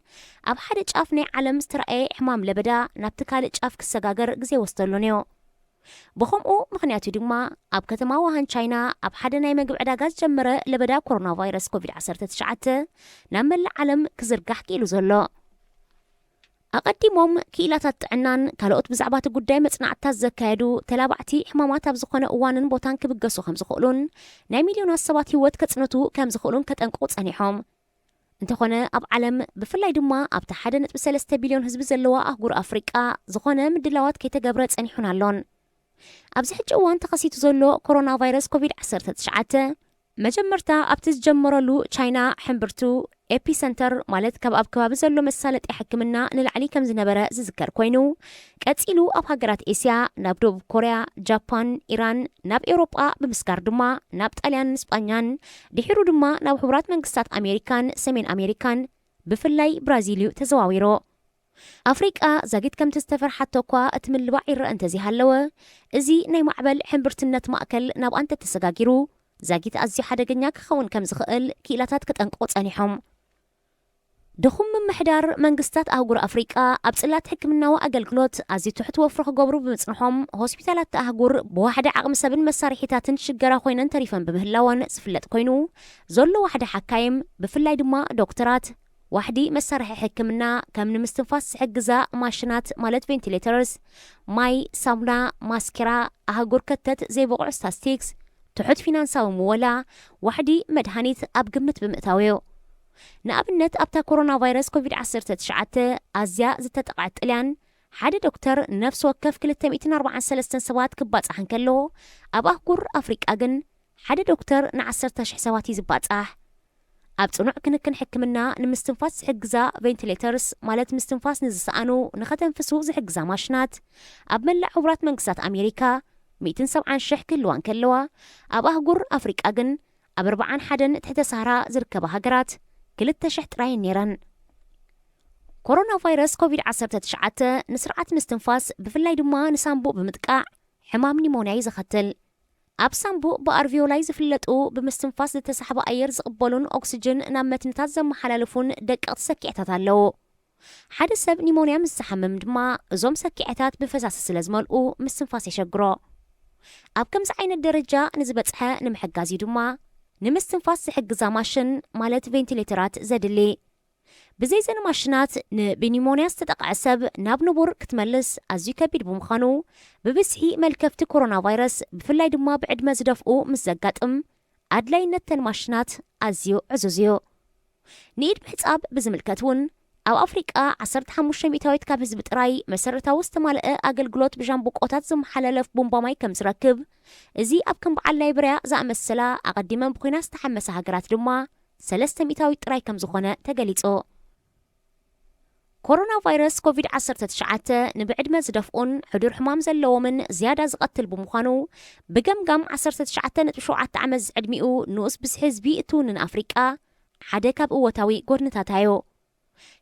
ኣብ ሓደ ጫፍ ናይ ዓለም ዝተረኣየ ሕማም ለበዳ ናብቲ ካልእ ጫፍ ክሰጋገር ግዜ ወስደሉን እዩ ብኸምኡ ምክንያቱ ድማ ኣብ ከተማ ውሃን ቻይና ኣብ ሓደ ናይ መግብ ዕዳጋ ዝጀመረ ለበዳ ኮሮና ቫይረስ ኮቪድ-19 ናብ መላእ ዓለም ክዝርጋሕ ክኢሉ ዘሎ ኣቐዲሞም ክኢላታት ጥዕናን ካልኦት ብዛዕባ እቲ ጉዳይ መጽናዕትታት ዘካየዱ ተላባዕቲ ሕማማት ኣብ ዝኾነ እዋንን ቦታን ክብገሱ ከም ዝኽእሉን ናይ ሚልዮናት ሰባት ህይወት ከጽንቱ ከም ዝኽእሉን ከጠንቅቑ ጸኒሖም እንተኾነ ኣብ ዓለም ብፍላይ ድማ ኣብቲ 1.3 ቢልዮን ህዝቢ ዘለዋ ኣህጉር ኣፍሪቃ ዝኾነ ምድላዋት ከይተገብረ ጸኒሑን ኣሎን ኣብዚ ሕጂ እዋን ተኸሲቱ ዘሎ ኮሮና ቫይረስ ኮቪድ-19 መጀመርታ ኣብቲ ዝጀመረሉ ቻይና ሕምብርቱ ኤፒሰንተር ማለት ካብ ኣብ ከባቢ ዘሎ መሳለጢ ሕክምና ንላዕሊ ከም ዝነበረ ዝዝከር ኮይኑ ቀፂሉ ኣብ ሃገራት ኤስያ ናብ ደቡብ ኮርያ ጃፓን ኢራን ናብ ኤውሮጳ ብምስጋር ድማ ናብ ጣልያን ስጳኛን ድሒሩ ድማ ናብ ሕቡራት መንግስታት ኣሜሪካን ሰሜን ኣሜሪካን ብፍላይ ብራዚል ተዘዋዊሩ ኣፍሪቃ ዛጊት ከምቲ ዝተፈርሓቶ እኳ እቲ ምልባዕ ይረአ እንተዘይሃለወ እዚ ናይ ማዕበል ሕምብርትነት ማእከል ናብ ኣንተ ተሰጋጊሩ ዛጊት ኣዝዩ ሓደገኛ ክኸውን ከም ዝኽእል ክኢላታት ከጠንቅቑ ጸኒሖም ድኹም ምምሕዳር መንግስታት ኣህጉር ኣፍሪቃ ኣብ ጽላት ሕክምናዊ ኣገልግሎት ኣዝዩ ትሕት ወፍሪ ክገብሩ ብምጽንሖም ሆስፒታላት ኣህጉር ብዋሕዲ ዓቕሚ ሰብን መሳርሒታትን ሽገራ ኮይነን ተሪፈን ብምህላወን ዝፍለጥ ኮይኑ ዘሎ ዋሕዲ ሓካይም ብፍላይ ድማ ዶክተራት ዋሕዲ መሳርሒ ሕክምና ከም ንምስትንፋስ ዝሕግዛ ማሽናት ማለት ቬንቲሌተርስ ማይ ሳሙና ማስኪራ ኣህጉር ከተት ዘይበቑዑ ስታስቲክስ ትሑት ፊናንሳዊ ምወላ ዋሕዲ መድሃኒት ኣብ ግምት ብምእታውዮ ንኣብነት ኣብታ ኮሮና ቫይረስ ኮቪድ-19 ኣዝያ ዝተጠቕዐት ጥልያን ሓደ ዶክተር ነፍሲ ወከፍ 243 ሰባት ክባጻሕ እንከሎ ኣብ ኣህጉር ኣፍሪቃ ግን ሓደ ዶክተር ን10,000 ሰባት እዩ ዝባጻሕ ኣብ ጽኑዕ ክንክን ሕክምና ንምስትንፋስ ዝሕግዛ ቬንቲሌተርስ ማለት ምስትንፋስ ንዝሰኣኑ ንኸተንፍሱ ዝሕግዛ ማሽናት ኣብ መላእ ሕቡራት መንግስታት ኣሜሪካ 170,000 ክህልዋ እንከለዋ ኣብ ኣህጉር ኣፍሪቃ ግን ኣብ 41 ትሕተ ሰሃራ ዝርከባ ሃገራት 2,000 ጥራይ ነይረን። ኮሮና ቫይረስ ኮቪድ-19 ንስርዓት ምስትንፋስ ብፍላይ ድማ ንሳምቡእ ብምጥቃዕ ሕማም ኒሞንያ ይዘኸትል። ኣብ ሳምቡእ ብኣርቪዮላይ ዝፍለጡ ብምስትንፋስ ዝተሰሓበ ኣየር ዝቕበሉን ኦክሲጅን ናብ መትንታት ዘመሓላልፉን ደቀቕቲ ሰኪዕታት ኣለዉ። ሓደ ሰብ ኒሞንያ ምስ ዝሓምም ድማ እዞም ሰኪዕታት ብፈሳሲ ስለ ዝመልኡ ምስትንፋስ የሸግሮ። ኣብ ከምዚ ዓይነት ደረጃ ንዝበጽሐ ንምሕጋዝ ድማ ንምስትንፋስ ዝሕግዛ ማሽን ማለት ቬንቲሌተራት ዘድሊ ብዘይዘን ማሽናት ንብኒሞንያ ዝተጠቕዐ ሰብ ናብ ንቡር ክትመልስ ኣዝዩ ከቢድ ብምዃኑ ብብዝሒ መልከፍቲ ኮሮና ቫይረስ ብፍላይ ድማ ብዕድመ ዝደፍኡ ምስ ዘጋጥም ኣድላይነት ተን ማሽናት ኣዝዩ ዕዙዝ እዩ። ንኢድ ምሕጻብ ብዝምልከት እውን ኣብ ኣፍሪቃ 15% ካብ ህዝቢ ጥራይ መሰረታዊ ዝተማልአ ኣገልግሎት ብሻምቡቆታት ዝመሓላለፍ ቡምባ ማይ ከም ዝረክብ እዚ ኣብ ከም በዓል ላይብርያ ዝኣመሰላ ኣቐዲመን ብኩናት ዝተሓመሰ ሃገራት ድማ 300 ጥራይ ከም ዝኾነ ተገሊጹ። ኮሮና ቫይረስ ኮቪድ-19 ንብዕድመ ዝደፍኡን ሕዱር ሕማም ዘለዎምን ዝያዳ ዝቐትል ብምዃኑ ብገምጋም 19.7 ዓመት ዝዕድሚኡ ንኡስ ብዝሒ ህዝቢ እትውንን ኣፍሪቃ ሓደ ካብ እወታዊ ጎድንታታዮ።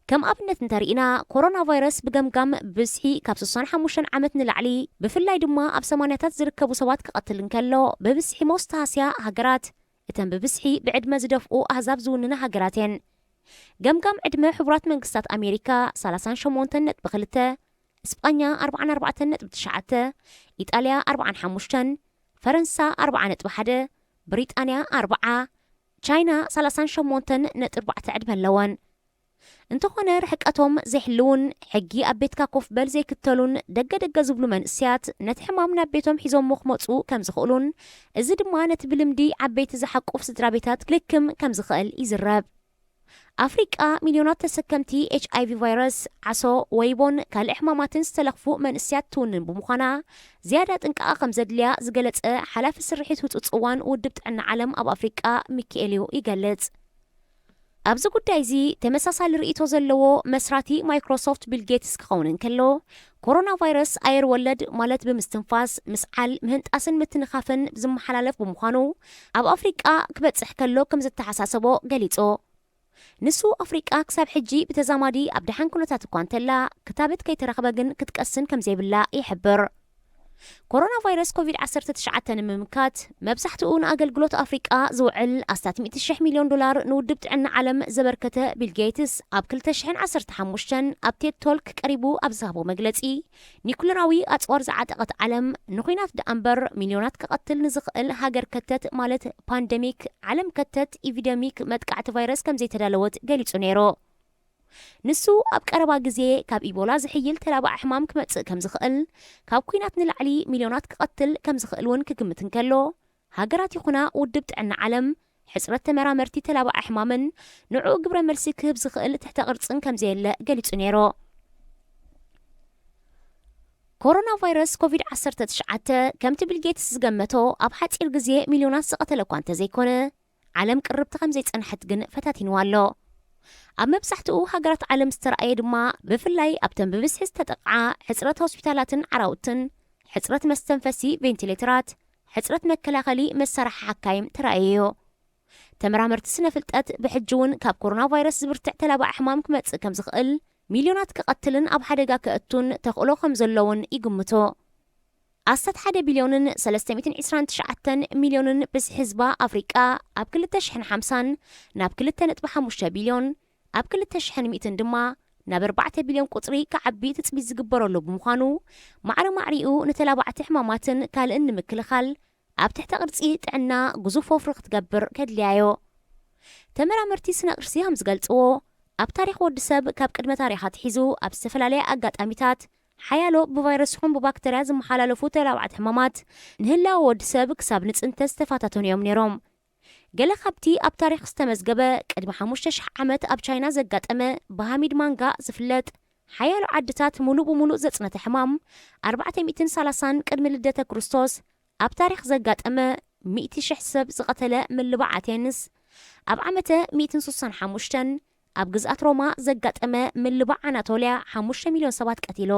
ከም ኣብነት እንተሪእና ኮሮና ቫይረስ ብገምጋም ብዝሒ ካብ 65 ዓመት ንላዕሊ ብፍላይ ድማ ኣብ 80ታት ዝርከቡ ሰባት ክቐትል እንከሎ ብብዝሒ መወስታስያ ሃገራት እተን ብብዝሒ ብዕድመ ዝደፍኡ ኣህዛብ ዝውንና ሃገራት እየን። ገምጋም ዕድመ ሕቡራት መንግስታት ኣሜሪካ 38.2 እስጳኛ 44.9 ኢጣልያ 45 ፈረንሳ 40.1 ብሪጣንያ 40 ቻይና 38.4 ዕድመ ኣለወን። እንተኾነ ርሕቀቶም ዘይሕልውን ሕጊ ኣብ ቤትካ ኮፍ በል ዘይክተሉን ደገ ዝብሉ መንእስያት ነቲ ሕማም ናብ ቤቶም ሒዞም ክመፁ ከም ዝኽእሉን እዚ ድማ ነቲ ብልምዲ ዓበይቲ ዝሓቁፍ ስድራ ቤታት ክልክም ከም ዝኽእል ይዝረብ። ኣፍሪቃ ሚልዮናት ተሰከምቲ HIV ቫይረስ ዓሶ ወይቦን ካልእ ሕማማትን ዝተለኽፉ መንእስያት ትውንን ብምዃና ዝያዳ ጥንቃቐ ከም ዘድልያ ዝገለጸ ሓላፊ ስርሒት ህፁፅ እዋን ውድብ ጥዕና ዓለም ኣብ ኣፍሪቃ ሚካኤልዩ ይገልጽ። ኣብዚ ጉዳይ እዚ ተመሳሳሊ ርእይቶ ዘለዎ መስራቲ ማይክሮሶፍት ቢል ጌትስ ክኸውን እንከሎ ኮሮና ቫይረስ ኣየር ወለድ ማለት ብምስትንፋስ ምስዓል ምህንጣስን ምትንኻፍን ዝመሓላለፍ ብምዃኑ ኣብ ኣፍሪቃ ክበጽሕ ከሎ ከም ዝተሓሳሰቦ ገሊጹ። ንሱ ኣፍሪቃ ክሳብ ሕጂ ብተዛማዲ ኣብ ድሓን ኩነታት እኳ እንተላ ክታበት ከይተረኸበ ግን ክትቀስን ከም ዘይብላ ይሕብር። ኮሮና ቫይረስ ኮቪድ-19 ንምምካት መብዛሕትኡ ንኣገልግሎት ኣፍሪቃ ዝውዕል $100 ሚልዮን ንውድብ ጥዕና ዓለም ዘበርከተ ቢል ጌትስ ኣብ 2015 ኣብ ቴድ ቶልክ ቀሪቡ ኣብ ዝሃቦ መግለጺ ኒኩለራዊ ኣጽዋር ዝዓጠቐት ዓለም ንኹናት ደኣምበር ሚልዮናት ክቐትል ንዝኽእል ሃገር ከተት ማለት ፓንደሚክ ዓለም ከተት ኢቪደሚክ መጥቃዕቲ ቫይረስ ከም ዘይተዳለወት ገሊጹ ነይሩ። ንሱ ኣብ ቀረባ ግዜ ካብ ኢቦላ ዝሕይል ተላባዕ ሕማም ክመጽእ ከም ዝኽእል ካብ ኩናት ንላዕሊ ሚልዮናት ክቐትል ከም ዝኽእል እውን ክግምት እንከሎ ሃገራት ይኹና ውድብ ጥዕና ዓለም ሕፅረት ተመራመርቲ ተላባዕ ሕማምን ንዑ ግብረ መልሲ ክህብ ዝኽእል ትሕተ ቅርጽን ከም ዘየለ ገሊጹ ነይሩ። ኮሮና ቫይረስ ኮቪድ-19 ከምቲ ቢል ጌትስ ዝገመቶ ኣብ ሓፂር ግዜ ሚልዮናት ዝቐተለ እኳ እንተዘይኮነ ዓለም ቅርብቲ ከም ዘይጸንሐት ግን ፈታቲንዋ ኣሎ። ኣብ መብዛሕትኡ ሃገራት ዓለም ዝተረኣየ ድማ ብፍላይ ኣብተን ብብዝሒ ዝተጠቕዓ ሕፅረት ሆስፒታላትን ዓራውትን ሕፅረት መስተንፈሲ ቬንቲሌተራት ሕፅረት መከላኸሊ መሳርሒ ሓካይም ተረኣየዮ። ተመራመርቲ ስነ ፍልጠት ብሕጂ እውን ካብ ኮሮና ቫይረስ ዝብርትዕ ተላባዕ ሕማም ክመጽእ ከም ዝኽእል ሚልዮናት ክቐትልን ኣብ ሓደጋ ክእቱን ተኽእሎ ከም ዘለውን ይግምቶ። 11 ቢልዮንን 329 ሚልዮንን ብዝሒ ህዝባ ኣፍሪቃ ኣብ 2050 ናብ 2.5 ቢልዮን ኣብ 2000 ድማ ናብ 4 ቢልዮን ቁጽሪ ከዓቢ ትጽቢት ዝግበረሉ ብምዃኑ ማዕሪኡ ንተላባዕቲ ሕማማትን ካልእን ንምክልኻል ኣብ ትሕቲ ቅርጺ ጥዕና ግዙፍ ወፍሪ ክትገብር ከድልያዮ ተመራመርቲ ስነ ቅርሲ ከም ዝገልጽዎ ኣብ ታሪኽ ወዲ ሰብ ካብ ቅድመ ታሪኻት ሒዙ ኣብ ዝተፈላለየ ኣጋጣሚታት ሓያሎ ብቫይረስ ይኹን ብባክተርያ ዝመሓላለፉ ተላባዕቲ ሕማማት ንህላወ ወዲ ሰብ ክሳብ ንጽንተ ዝተፋታተኑ እዮም ነይሮም ገለ ካብቲ ኣብ ታሪኽ ዝተመዝገበ ቅድሚ 5000 ዓመት ኣብ ቻይና ዘጋጠመ ብሃሚድ ማንጋ ዝፍለጥ ሓያሎ ዓድታት ሙሉእ ብሙሉእ ዘጽነተ ሕማም 430 ቅድሚ ልደተ ክርስቶስ ኣብ ታሪኽ ዘጋጠመ 100,000 ሰብ ዝቐተለ ምልባዕ ኣቴንስ ኣብ ዓመተ 165 ኣብ ግዝኣት ሮማ ዘጋጠመ ምልባዕ ኣናቶልያ 5 ሚልዮን ሰባት ቀቲሎ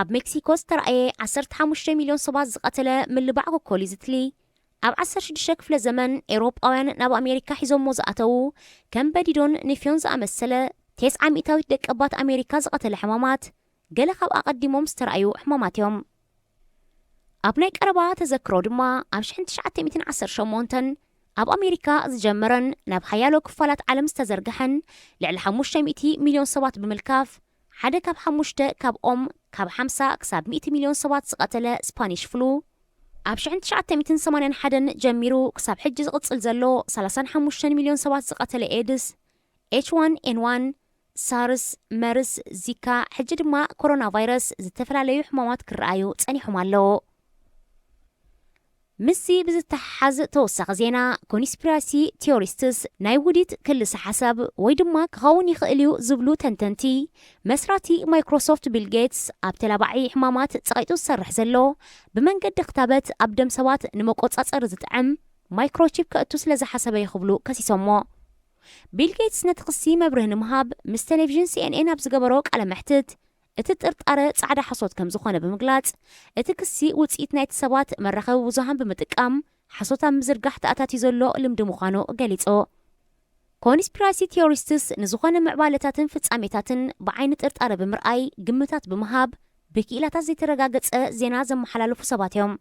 ኣብ ሜክሲኮ ዝተረኣየ 15 ሚልዮን ሰባት ዝቐተለ ምልባዕ ኮኮሊ ዝትሊ ኣብ 16 ክፍለ ዘመን ኤውሮጳውያን ናብ ኣሜሪካ ሒዞሞ ዝኣተዉ ከም በዲዶን ኒፊዮን ዝኣመሰለ 900 ደቀባት ኣሜሪካ ዝቐተለ ሕማማት ገለ ካብ ኣቐዲሞም ዝተረኣዩ ሕማማት እዮም ኣብ ናይ ቀረባ ተዘክሮ ድማ ኣብ 1918 ኣብ ኣሜሪካ ዝጀመረን ናብ ሓያሎ ክፋላት ዓለም ዝተዘርግሐን ልዕሊ 500 ሚልዮን ሰባት ብምልካፍ ሓደ ካብ 5 ካብኦም ካብ 50 ክሳብ 100 ሚልዮን ሰባት ዝቐተለ ስፓኒሽ ፍሉ ኣብ 1981 ጀሚሩ ክሳብ ሕጂ ዝቕጽል ዘሎ 35 ሚልዮን ሰባት ዝቐተለ ኤድስ H1N1 ሳርስ መርስ ዚካ ሕጂ ድማ ኮሮና ቫይረስ ዝተፈላለዩ ሕማማት ክረኣዩ ጸኒሖም ኣለዎ ምሲ ብዝተሓዝ ተወሳኺ ዜና ኮንስፒራሲ ቲዮሪስትስ ናይ ውዲት ክልሲ ሓሳብ ወይ ድማ ክኸውን ይኽእል እዩ ዝብሉ ተንተንቲ መስራቲ ማይክሮሶፍት ቢል ጌትስ ኣብ ተላባዒ ሕማማት ጸቒጡ ዝሰርሕ ዘሎ ብመንገዲ ክታበት ኣብ ደም ሰባት ንመቆጻጸሪ ዝጥዕም ማይክሮቺፕ ከእቱ ስለ ዝሓሰበ ይኽብሉ ከሲሶሞ ቢል ጌትስ ነቲ ክሲ መብርህ ንምሃብ ምስ ቴሌቭዥን CNN ኣብ ዝገበሮ ቃለ መሕትት እቲ ጥርጣረ ጻዕዳ ሓሶት ከም ዝኾነ ብምግላጽ እቲ ክሲ ውጽኢት ናይቲ ሰባት መራኸቢ ብዙሃን ብምጥቃም ሓሶት ኣብ ምዝርጋሕ ተኣታትዩ ዘሎ ልምዲ ምዃኑ ገሊጹ ኮንስፒራሲ ቲዮሪስትስ ንዝኾነ ምዕባለታትን ፍጻሜታትን ብዓይኒ ጥርጣረ ብምርኣይ ግምታት ብምሃብ ብክኢላታት ዘይተረጋገጸ ዜና ዘመሓላለፉ ሰባት እዮም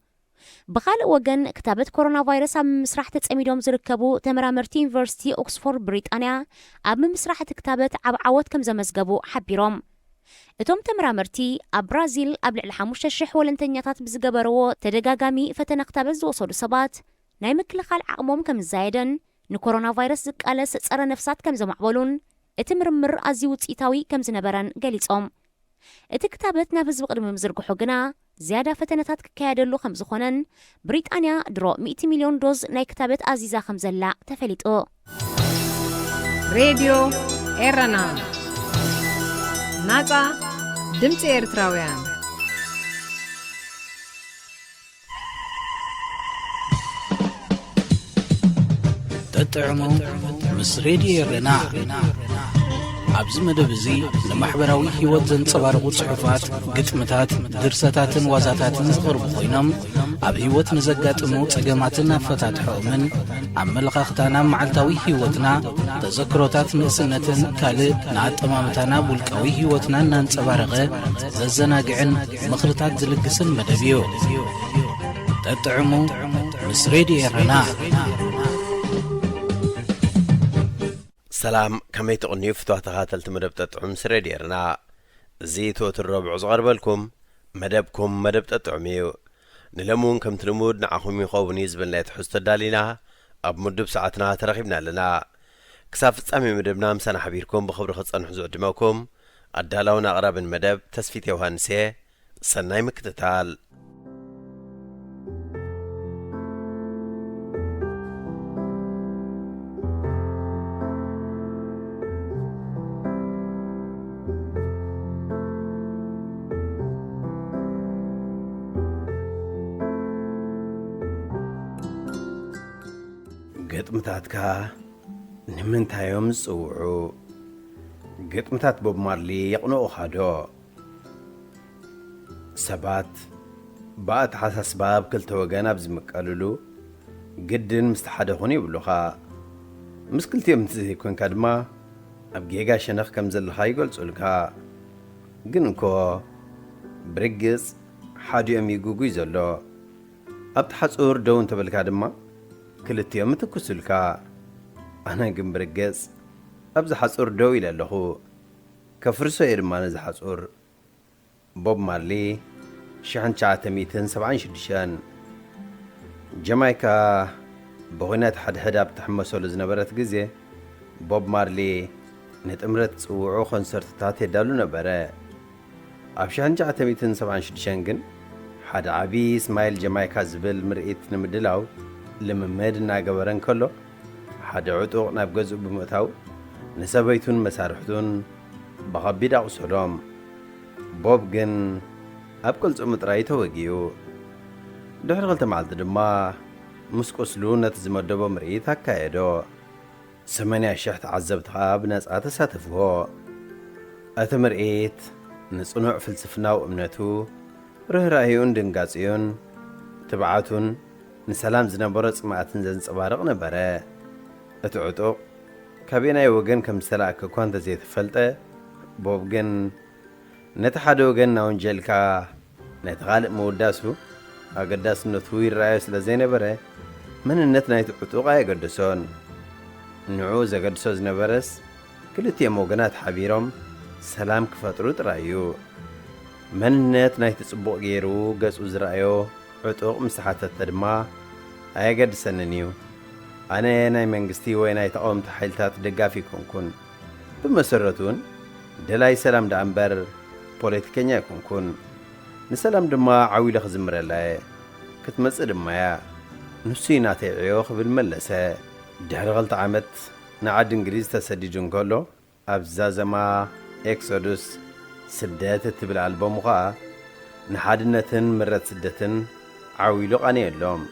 ብኻልእ ወገን ክታበት ኮሮና ቫይረስ ኣብ ምስራሕ ተጸሚዶም ዝርከቡ ተመራመርቲ ዩኒቨርሲቲ ኦክስፎርድ ብሪጣንያ ኣብ ምስራሕ እቲ ክታበት ዓብ ዓወት ከም ዘመዝገቡ ሓቢሮም እቶም ተመራመርቲ ኣብ ብራዚል ኣብ ልዕሊ 5,000 ወለንተኛታት ብዝገበረዎ ተደጋጋሚ ፈተና ክታበት ዝወሰዱ ሰባት ናይ ምክልኻል ዓቕሞም ከም ዝዛየደን ንኮሮና ቫይረስ ዝቃለስ ጸረ ነፍሳት ከም ዘማዕበሉን እቲ ምርምር ኣዝዩ ውጽኢታዊ ከም ዝነበረን ገሊጾም እቲ ክታበት ናብ ህዝቢ ቅድሚ ምዝርግሑ ግና ዝያዳ ፈተነታት ክካየደሉ ከም ዝኾነን ብሪጣንያ ድሮ 100 ሚልዮን ዶዝ ናይ ክታበት ኣዚዛ ከም ዘላ ተፈሊጡ ሬድዮ ኤረና ናጻ ድምፂ ኤርትራውያን ተጥዕሙ ምስ ሬድዮ ኤረና ኣብዚ መደብ እዚ ንማሕበራዊ ህይወት ዘንጸባርቑ ጽሑፋት ግጥምታት ድርሰታትን ዋዛታትን ዝቐርቡ ኮይኖም ኣብ ህይወት ንዘጋጥሙ ጸገማትን ኣፈታትሖምን ኣመለኻኽታና መዓልታዊ ህይወትና ተዘክሮታት ንእስነትን ካልእ ንኣጠማምታና ውልቃዊ ህይወትና እናንጸባረቐ ዘዘናግዕን ምኽርታት ዝልግስን መደብ እዩ ተጥዕሙ ምስ ሬድዮ ኤረና سلام كمي تغنيو فتوح تغاتلت مدب تطعم سريديرنا زيتو الربع صغربلكم مدبكم مدب تطعميو نلمون كم تلمود نعخم يخوبني زبن لا يتحس تدالينا أب مدب ساعتنا ترغبنا لنا كساف تسامي مدبنا مسانا حبيركم بخبر خص أنحزو دماكم أدالونا أغراب المدب تسفيت يوهانسي سناي مكتتال ግጥምታትካ ንምንታዮም ዝጽውዑ ግጥምታት ቦብ ማርሊ የቕንዑኻ ዶ ሰባት ብኣተሓሳስባ ኣብ ክልተ ወገን ኣብ ዝምቀልሉ ግድን ምስ ሓደ ኹን ይብሉኻ ምስ ክልቲኦም ዘይኮንካ ድማ ኣብ ጌጋ ሸነኽ ከም ዘለኻ ይገልጹልካ ግን እኮ ብርግጽ ሓዲኦም ይጉጉይ ዘሎ ኣብቲ ሓጹር ደው እንተበልካ ድማ ክልቲኦም ትኩስልካ ኣነ ግን ብርግጽ أبز حصور دو إلى اللخو كفرسو إرمان إذا حصور بوب مارلي شحن شعاتميتن 76 جامايكا بغنات حد هداب تحمسو لزنبرت جزي بوب مارلي نتأمرت صوعو خنسرتات يدالو نبرا أبشان شعاتميتن 76 جن حد عبي اسمايل جامايكا زبل مرئيت نمدلاو لممد ناقبرن كله حد عطوق نابقزو بمتاو نسبيتون مسارحتون بغبيد أقصرهم بوب جن أبكل صمت رايته وجيو دحر غلط معلت دما مسكوسلو نتزمدبو مرئيت هكايدو 8 شحت عزبتها بناس أتساتفوه أتمرئيت نصنوع فلسفنا وأمنتو رهراهيون دنقاسيون تبعاتون نسلام زنبرت ماتن زن صبارق نبره اتعطو كابينا يوغن كم سلاك كوانت زي تفلته بوبغن نتحدوغن ناونجلكا نتغالق موداسو أقداس نثوير رايس لزين بره من النتنا يتعطو غاية قدسون نعوز قدسوز نبرس كلتي موغنات حبيرهم سلام كفاترو ترايو من النتنا يتصبق غيرو قسو زرايو عطوق مساحات التدما أيقد سننيو أنا ناي منغستي ويناي تقوم تحيلتات دقافي كون بمسرتون دلاي سلام دعنبر بوليتيكينيا كون نسلام دما عويل خزمر الله كتمص دمايا نسينا تيعيوخ بالملسة دحر غلط عمت نعد انجليز تسديجون كله أبزازما إكسودوس سدات تبل ألبوم غا نحادنتن مرت سدتن عويلو قاني اللوم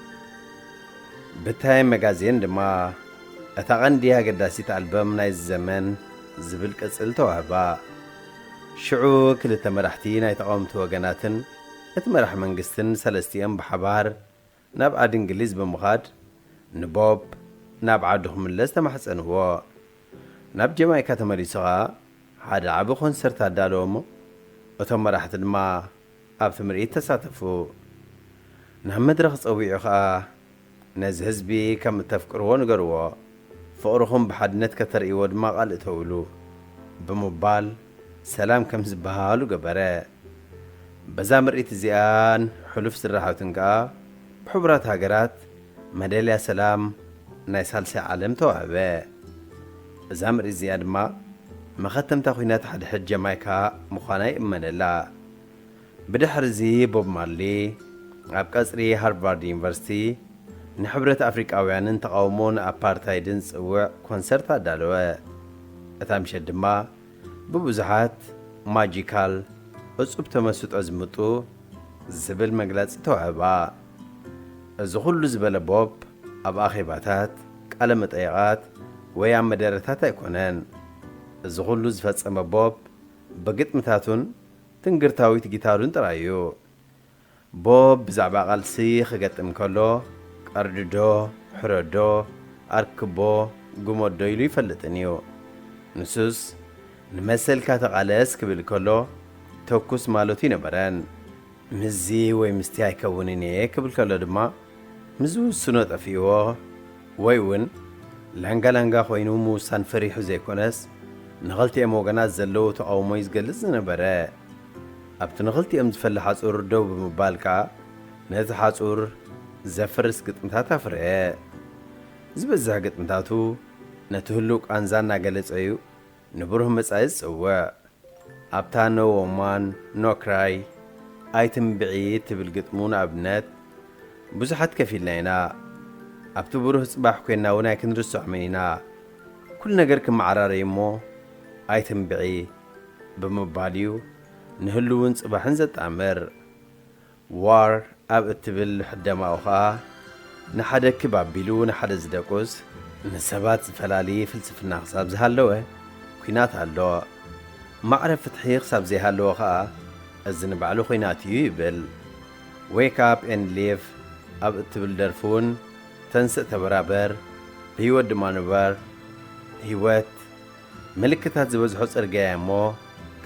بتاي مغازين دما اتغنديها قداسيت ألبوم ناي الزمن زبل قصل توهبا شعو كل تمرحتي ناي تقومت وغناتن اتمرح منقستن سلستيان بحبار نابعد انجليز بمخاد نبوب نابعدهم اللست محسن هو ناب جمايكا تمريسغا حاد عبو خنسرت هدالومو وتمرحت دما أب تمريت تساتفو نحمد رخص أويعخا ناز هزبي كم تفكروا نقروا فقرهم بحدنت كتر إيود ما قال تولو بموبال سلام كم زبهالو قبراء بزامر إتزيان حلوف سرحة وتنقا بحبرات هاقرات مداليا سلام نايس هالسي عالم توهباء بزامر إتزيان ما ختم تاخوينات حد حد جامايكا مخاناي إمان الله بدحر زي بوب مارلي أب قصري هارفارد يونيفرسيتي نحبرت أفريقاويان تقاومون أبارتايدن صوع كونسرت دالوا أتامش دما ببزحات ماجيكال أصب تمسط أزمتو زبل مجلس توعبا زخلو زبل بوب أب آخيباتات كلمة أيغات ويا مدارتات يكونن زخلو زفت أما بوب بقيت متاتون تنقرتاويت جيتارون ترايو بوب بزعبا قلسي خقتم كله أرددو حردو أركبو قمودو يلو يفلتنيو نسوس نمثل كاتقالس كبير كله توكس مالوتي نبران مزي ويمستياي كونيني كبير كله دما مزو سنوت أفيوه ويون لانغا خوينو موسان فريحو زي كونس نغلتي أموغانات زلو تقاومو يزقلز نبرا أبت نغلتي أمز فلحات أردو بمبالكا نتحات أر زفرس قطمتاتا فرقاء زبزح قطمتاتو نتهلوك أنزانا قلت أيو نبرهم مسعيز أواء أبتا نو ومان نو كراي آيتم بعيد تبالقطمون أبنات بزحات كفيل لينا أبتو بروه صباح كوينا وناكن رسو عمينا كل نقركم معراري مو آيتم بعيد بمباليو نهلون صباح نزت عمر وار أب اتبل حدما أوخا نحدا كباب بيلو نحدا زدقوس نسبات فلالي فلسفنا خصاب زهالوه كينات هالو معرف فتحيق صاب زي هالو خا الزن بعلو خينات يبل wake up and live أب اتبل درفون تنسق تبرابر هيوت دمانبر هيوت ملكتات زبزحو صرقايا مو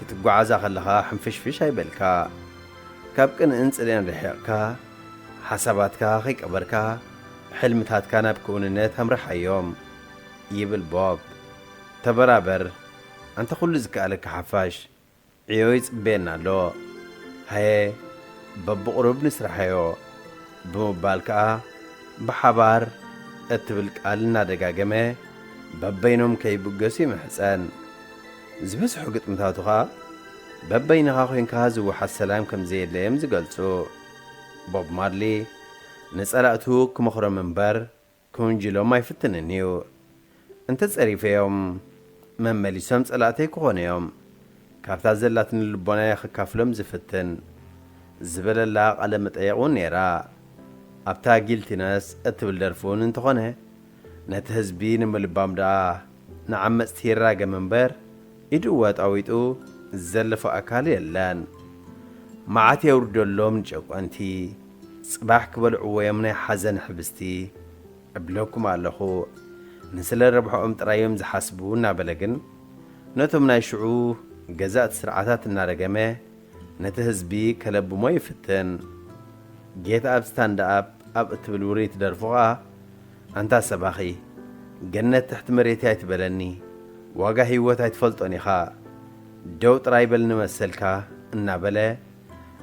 كتقعازا خلها حنفشفش هايبلكا كابكن انصلين رحيقكا حساباتكا خيك أبركا حلمتات كان بكوننات هم رح يوم يبل بوب تبرابر أنت كل زكالك حفاش عيويز بينا لو هاي ببقرب نسرحيو بمبالكا بحبار اتبلك قالنا دقاقمه ببينهم كيبقسي محسن زبس حقت متاتوها ببينها خوينكا زوح السلام كم زيد ليم زقلتو بوب مارلي نسألأتو كمخرى منبر كونجلو ما يفتننيو انت تسألي فيهم من مليسهم تسألأتي كونيهم كافتا زلاتن اللبونا يخكافلهم زفتن زبل الله على متأيقون نيرا أبتا قيلتناس اتبل درفون انتخونه نتهزبين ملبام دا نعم استيرا منبر إدوات أويتو زلفو أكالي اللان معاتي أوردو اللوم نجوك أنتي صباح كبال عويمنا حزن حبستي أبلوكم علىخو نسل الربحو أمترايم زحاسبونا بلغن نتم نايشعو جزاء سرعاتات النارقمة نتهزبي كلبو ما يفتن جيت أب ستاند أب اتبلوري تدرفوها أنت سباخي جنة تحت مريتي تبلني واقع هيوتها تفلطني خا دوت رايبل نمسلكا النابلة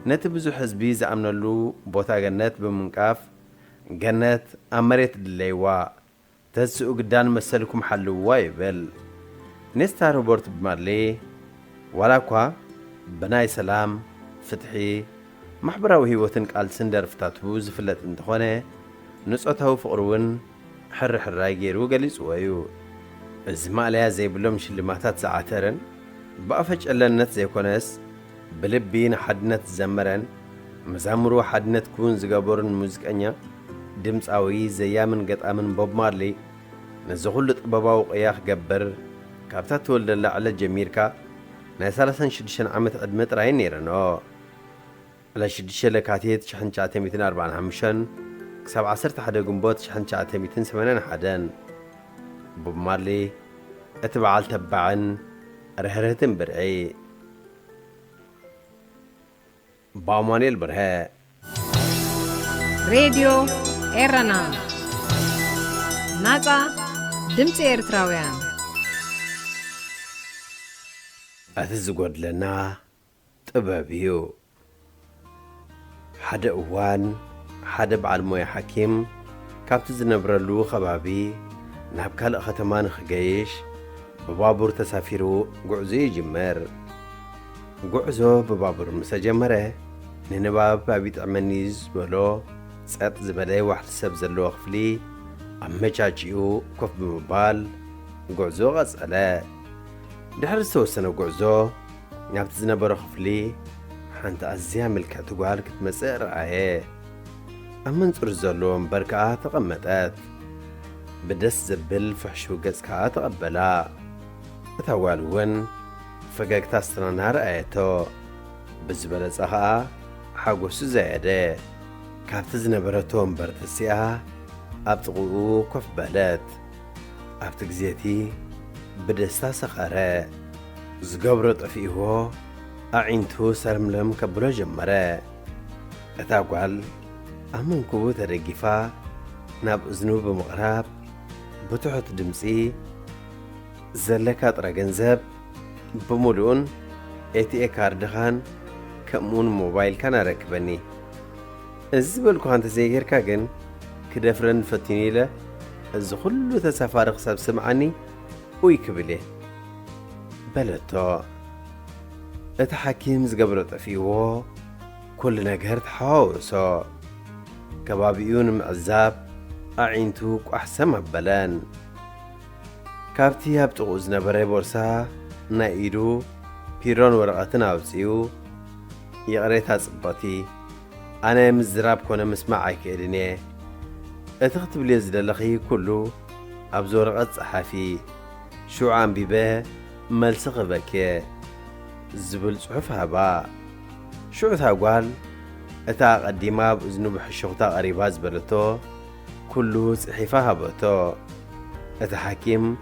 نتبزو حزبي زعمنلو بوتا جنة بمنقاف جنة أمريت الليوا تسوق قدان مسلكم حلوا يبل نستا روبرت بمارلي ولاكوا بناي سلام فتحي محبراوي هيوتن قال سندر فتاتو زفلت انتخونه نصوتو فقرون حر حراي غيرو غليص ويو ازماليا زي بلوم شلماتات زعاترن بافج علنت زي كونس بلبين حدنت زمرن مزامرو حدنت كون زغبرن موزيقانيا دمصاوي زيامن قطامن بوب مارلي نزغل طبباو قياخ جبر كابتا تولد على جميركا نا 36 عامت ادمت راي نيرنو على شديش لكاتيت شحن 945 كسب 11 جنبوت شحن 981 بوب مارلي اتبعال تبعن رهرتن برعي باوماني البرهاء راديو إيرنا ناتا دمت إيرتراويان أتزقود لنا طبابيو حدا أوان حدا بعلموية حكيم كابت زنبرلو خبابي نابكال ختمان خجيش ببابور تسافيرو قعزي جمر قعزو ببابور مسجمره ننباب بابيت عمانيز بلو سقط زبالي واحد سب زلو خفلي أمجاجيو كوف بمبال قعزو غزالة دحر سوسنو قعزو نابت زنبرو خفلي حانت أزيا ملكة تقوال كتمسئ رأيه أمن ترزلو مبركة تقمتات بدس زبل فحشو قزكا تقبلا تتوالون فقاك تاسترانها رأيتو بزبالة زخا حاقوسو زايده كابت زنبرتو مبرتسيها أبتغو كوف بلد أبتك زيتي بدستا سخارة زقبرو طفيهو أعينتو سرملم كبرو جمرة أتاقوال أمنكو ترقفا ناب أزنو بمغراب بتوحط دمسي زلكات راجنزب بمولون ATA كاردخان كمون موبايل كان ركبني الزبل كانت زيغير كاجن كدفرن فتيني له از كله تسافر حساب سمعني ويكبله بلتو اتحكيم زقبرو طفيو كل نجهر تحاوسو كبابيون معزاب أعينتوك أحسن مبلان كابتي هبتغوز نبري بورسا نايدو بيرون ورقتنا أوزيو يغريتها صباتي أنا مزراب كونا مسمعي كإدني اتختب لي زدلخي كله أبزو رقت صحافي شو عم بيبه ملسخ بكي زبل صحفها با شو تاقوال اتا قديما بأذنو بحشوغتا قريبا زبلتو كله صحيفها بأتو اتا حكيم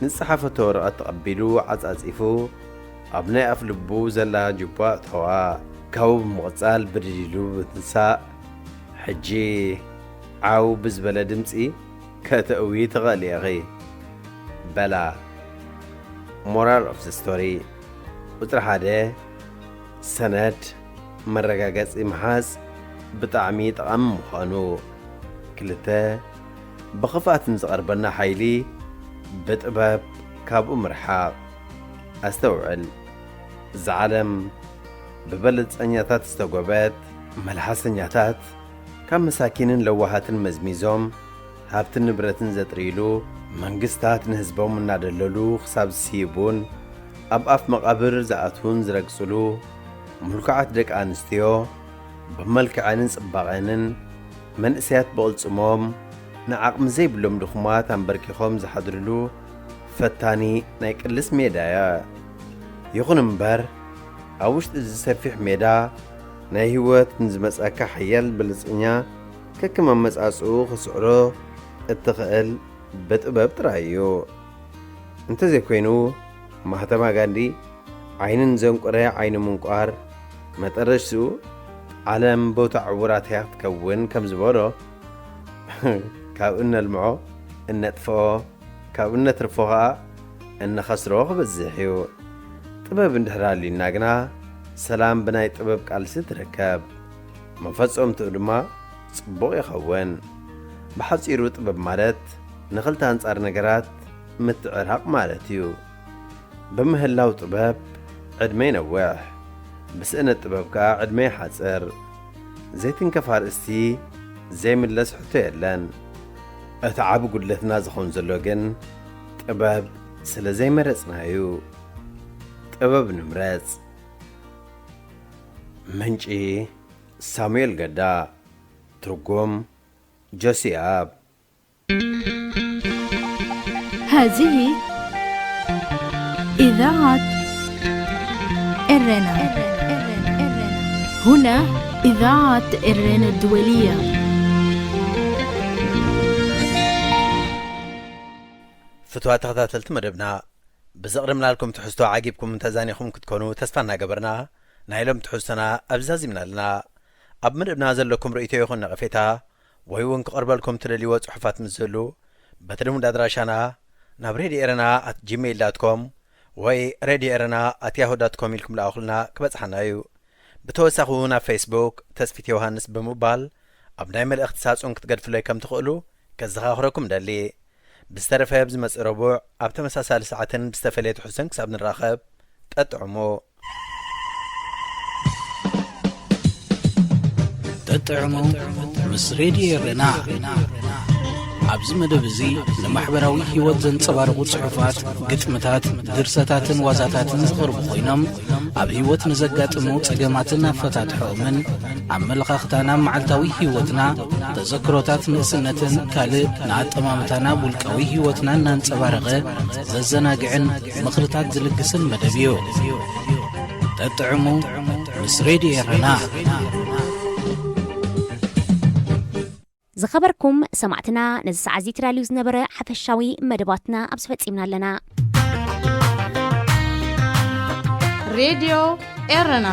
نصحفتو رقت تقبلو عزعزيفو أبناء أفلبو زلا جبا توا كوب مغزال بدليلو بتنساء حجي عاو بزبلا دمسي كتأوي تغالي أغي بلا moral of the story ቁጥሪ 1 ሰነድ መረጋገፂ መሓዝ ብጣዕሚ ጠቃሚ ምዃኑ 2 ብኽፋትን ዝቐርበና ሓይሊ ብጥበብ ካብኡ ምርሓቕ ኣስተውዕል እዚ ዓለም ብበለፀኛታት ዝተጎበት መልሓሰኛታት ካብ መሳኪንን ለዋሃትን መዝሚዞም ሃብትን ንብረትን ዘጥሪሉ መንግስታት ንህዝቦም እናደለሉ ክሳብ ዝስይቡን ኣብ ኣፍ መቓብር ዝኣትውን ዝረግፅሉ ምልኩዓት ደቂ ኣንስትዮ ብመልክዐንን ጽባቐንን መንእሰያት ብቕልጽሞም ንዓቕሚ ዘይብሎም ድኹማት ኣንበርኪኾም ዝሓድርሉ ፈታኒ ናይ ቅልስ ሜዳ እያ ይኹን እምበር ኣብ ውሽጢ እዚ ሰፊሕ ሜዳ ናይ ህይወት ንዝመጸካ ሓያል ብልጽኛ ከከም ኣመጻጽኡ ክስዕሮ እትኽእል ብጥበብ ጥራይ እዩ እንተዘይኮይኑ ማህተማ ጋንዲ ዓይንን ዘንቆረ ዓይኒ ምንቋር መጠረሽኡ ዓለም ቦታ ዕውራት እያ ክትከውን ከም ዝበሎ ካብ እነልምዖ እነጥፍኦ ካብ እነትርፎ ኸዓ እነኸስሮ ክበዝሕ እዩ ጥበብ እንድሕር ሃልዩና ግና ሰላም ብናይ ጥበብ ቃልሲ ትረከብ መፈጸምትኡ ድማ ጽቡቕ ይኸውን ብሓፂሩ ጥበብ ማለት ንኽልተ አንጻር ነገራት ምትዕራቕ ማለት እዩ በምህላው ጥበብ ዕድመ ይነውሕ ብስእነት ጥበብ ከዓ ዕድመ ይሓፅር ዘይትንከፍ ኣርእስቲ ዘይምለስ ሕቶ የለን እቲ ዓብ ጉድለትና ዝኾን ዘሎ ግን ጥበብ ስለ ዘይመረጽና እዩ ጥበብ ንምረጽ ምንጪ ሳሙኤል ገዳ ትርጉም ጆሲያብ هذه إذاعة إرنا. هنا إذاعة إرنا الدولية. فتوات تخطاتلت مدبنا بزقرمنا لكم تحسوا عاقبكم تزانيكم كتكونوا تسفانا قبرنا نايلم تحسنا أبزازي من لنا أب مدبنا زلكم رؤيتي يخون نغفيتها ويوان قرب لكم تلليوات صحفات مزلو بترمون دادراشانا نابريدي إرنا @gmail.com ወይ ሬድዮ ኤረና @yahoo.com ኢልኩም ለኣኹልና ክበጽሓና እዩ ብተወሳኺ ናብ ፌስቡክ ተስፊት ዮሃንስ ብምባል ኣብ ናይ መልእኽቲ ሳጹን ክትገድፍለይ ከም ትኽእሉ ከዘኻኽረኩም ደሊ ብዝተረፈ ብዝመጽእ ረቡዕ ኣብ ተመሳሳሊ ሰዓትን ብዝተፈለየ ትሕዝቶን ክሳብ ንራኸብ ጠጥዕሙ ጠጥዕሙ ምስ ሬድዮ ኤረና ኣብዚ መደብ እዚ ንማሕበራዊ ህይወት ዘንጸባርቑ ጽሑፋት ግጥምታት ድርሰታትን ዋዛታትን ዝቐርቡ ኮይኖም ኣብ ህይወት ንዘጋጥሙ ጸገማትን ኣፈታትሖምን ኣመለኻኽታና መዓልታዊ ህይወትና ተዘክሮታት ንእስነትን ካልእ ንኣጠማምታና ውልቃዊ ህይወትና እናንጸባረቐ ዘዘናግዕን ምኽርታት ዝልግስን መደብ እዩ ጠጥዕሙ ምስ ሬድዮ ኤረና ዝኸበርኩም ሰማዕትና ነዚ ሰዓት እዚ ትራልዩ ዝነበረ ሓፈሻዊ መደባትና ኣብ ዝፈጺምና ኣለና ሬድዮ ኤረና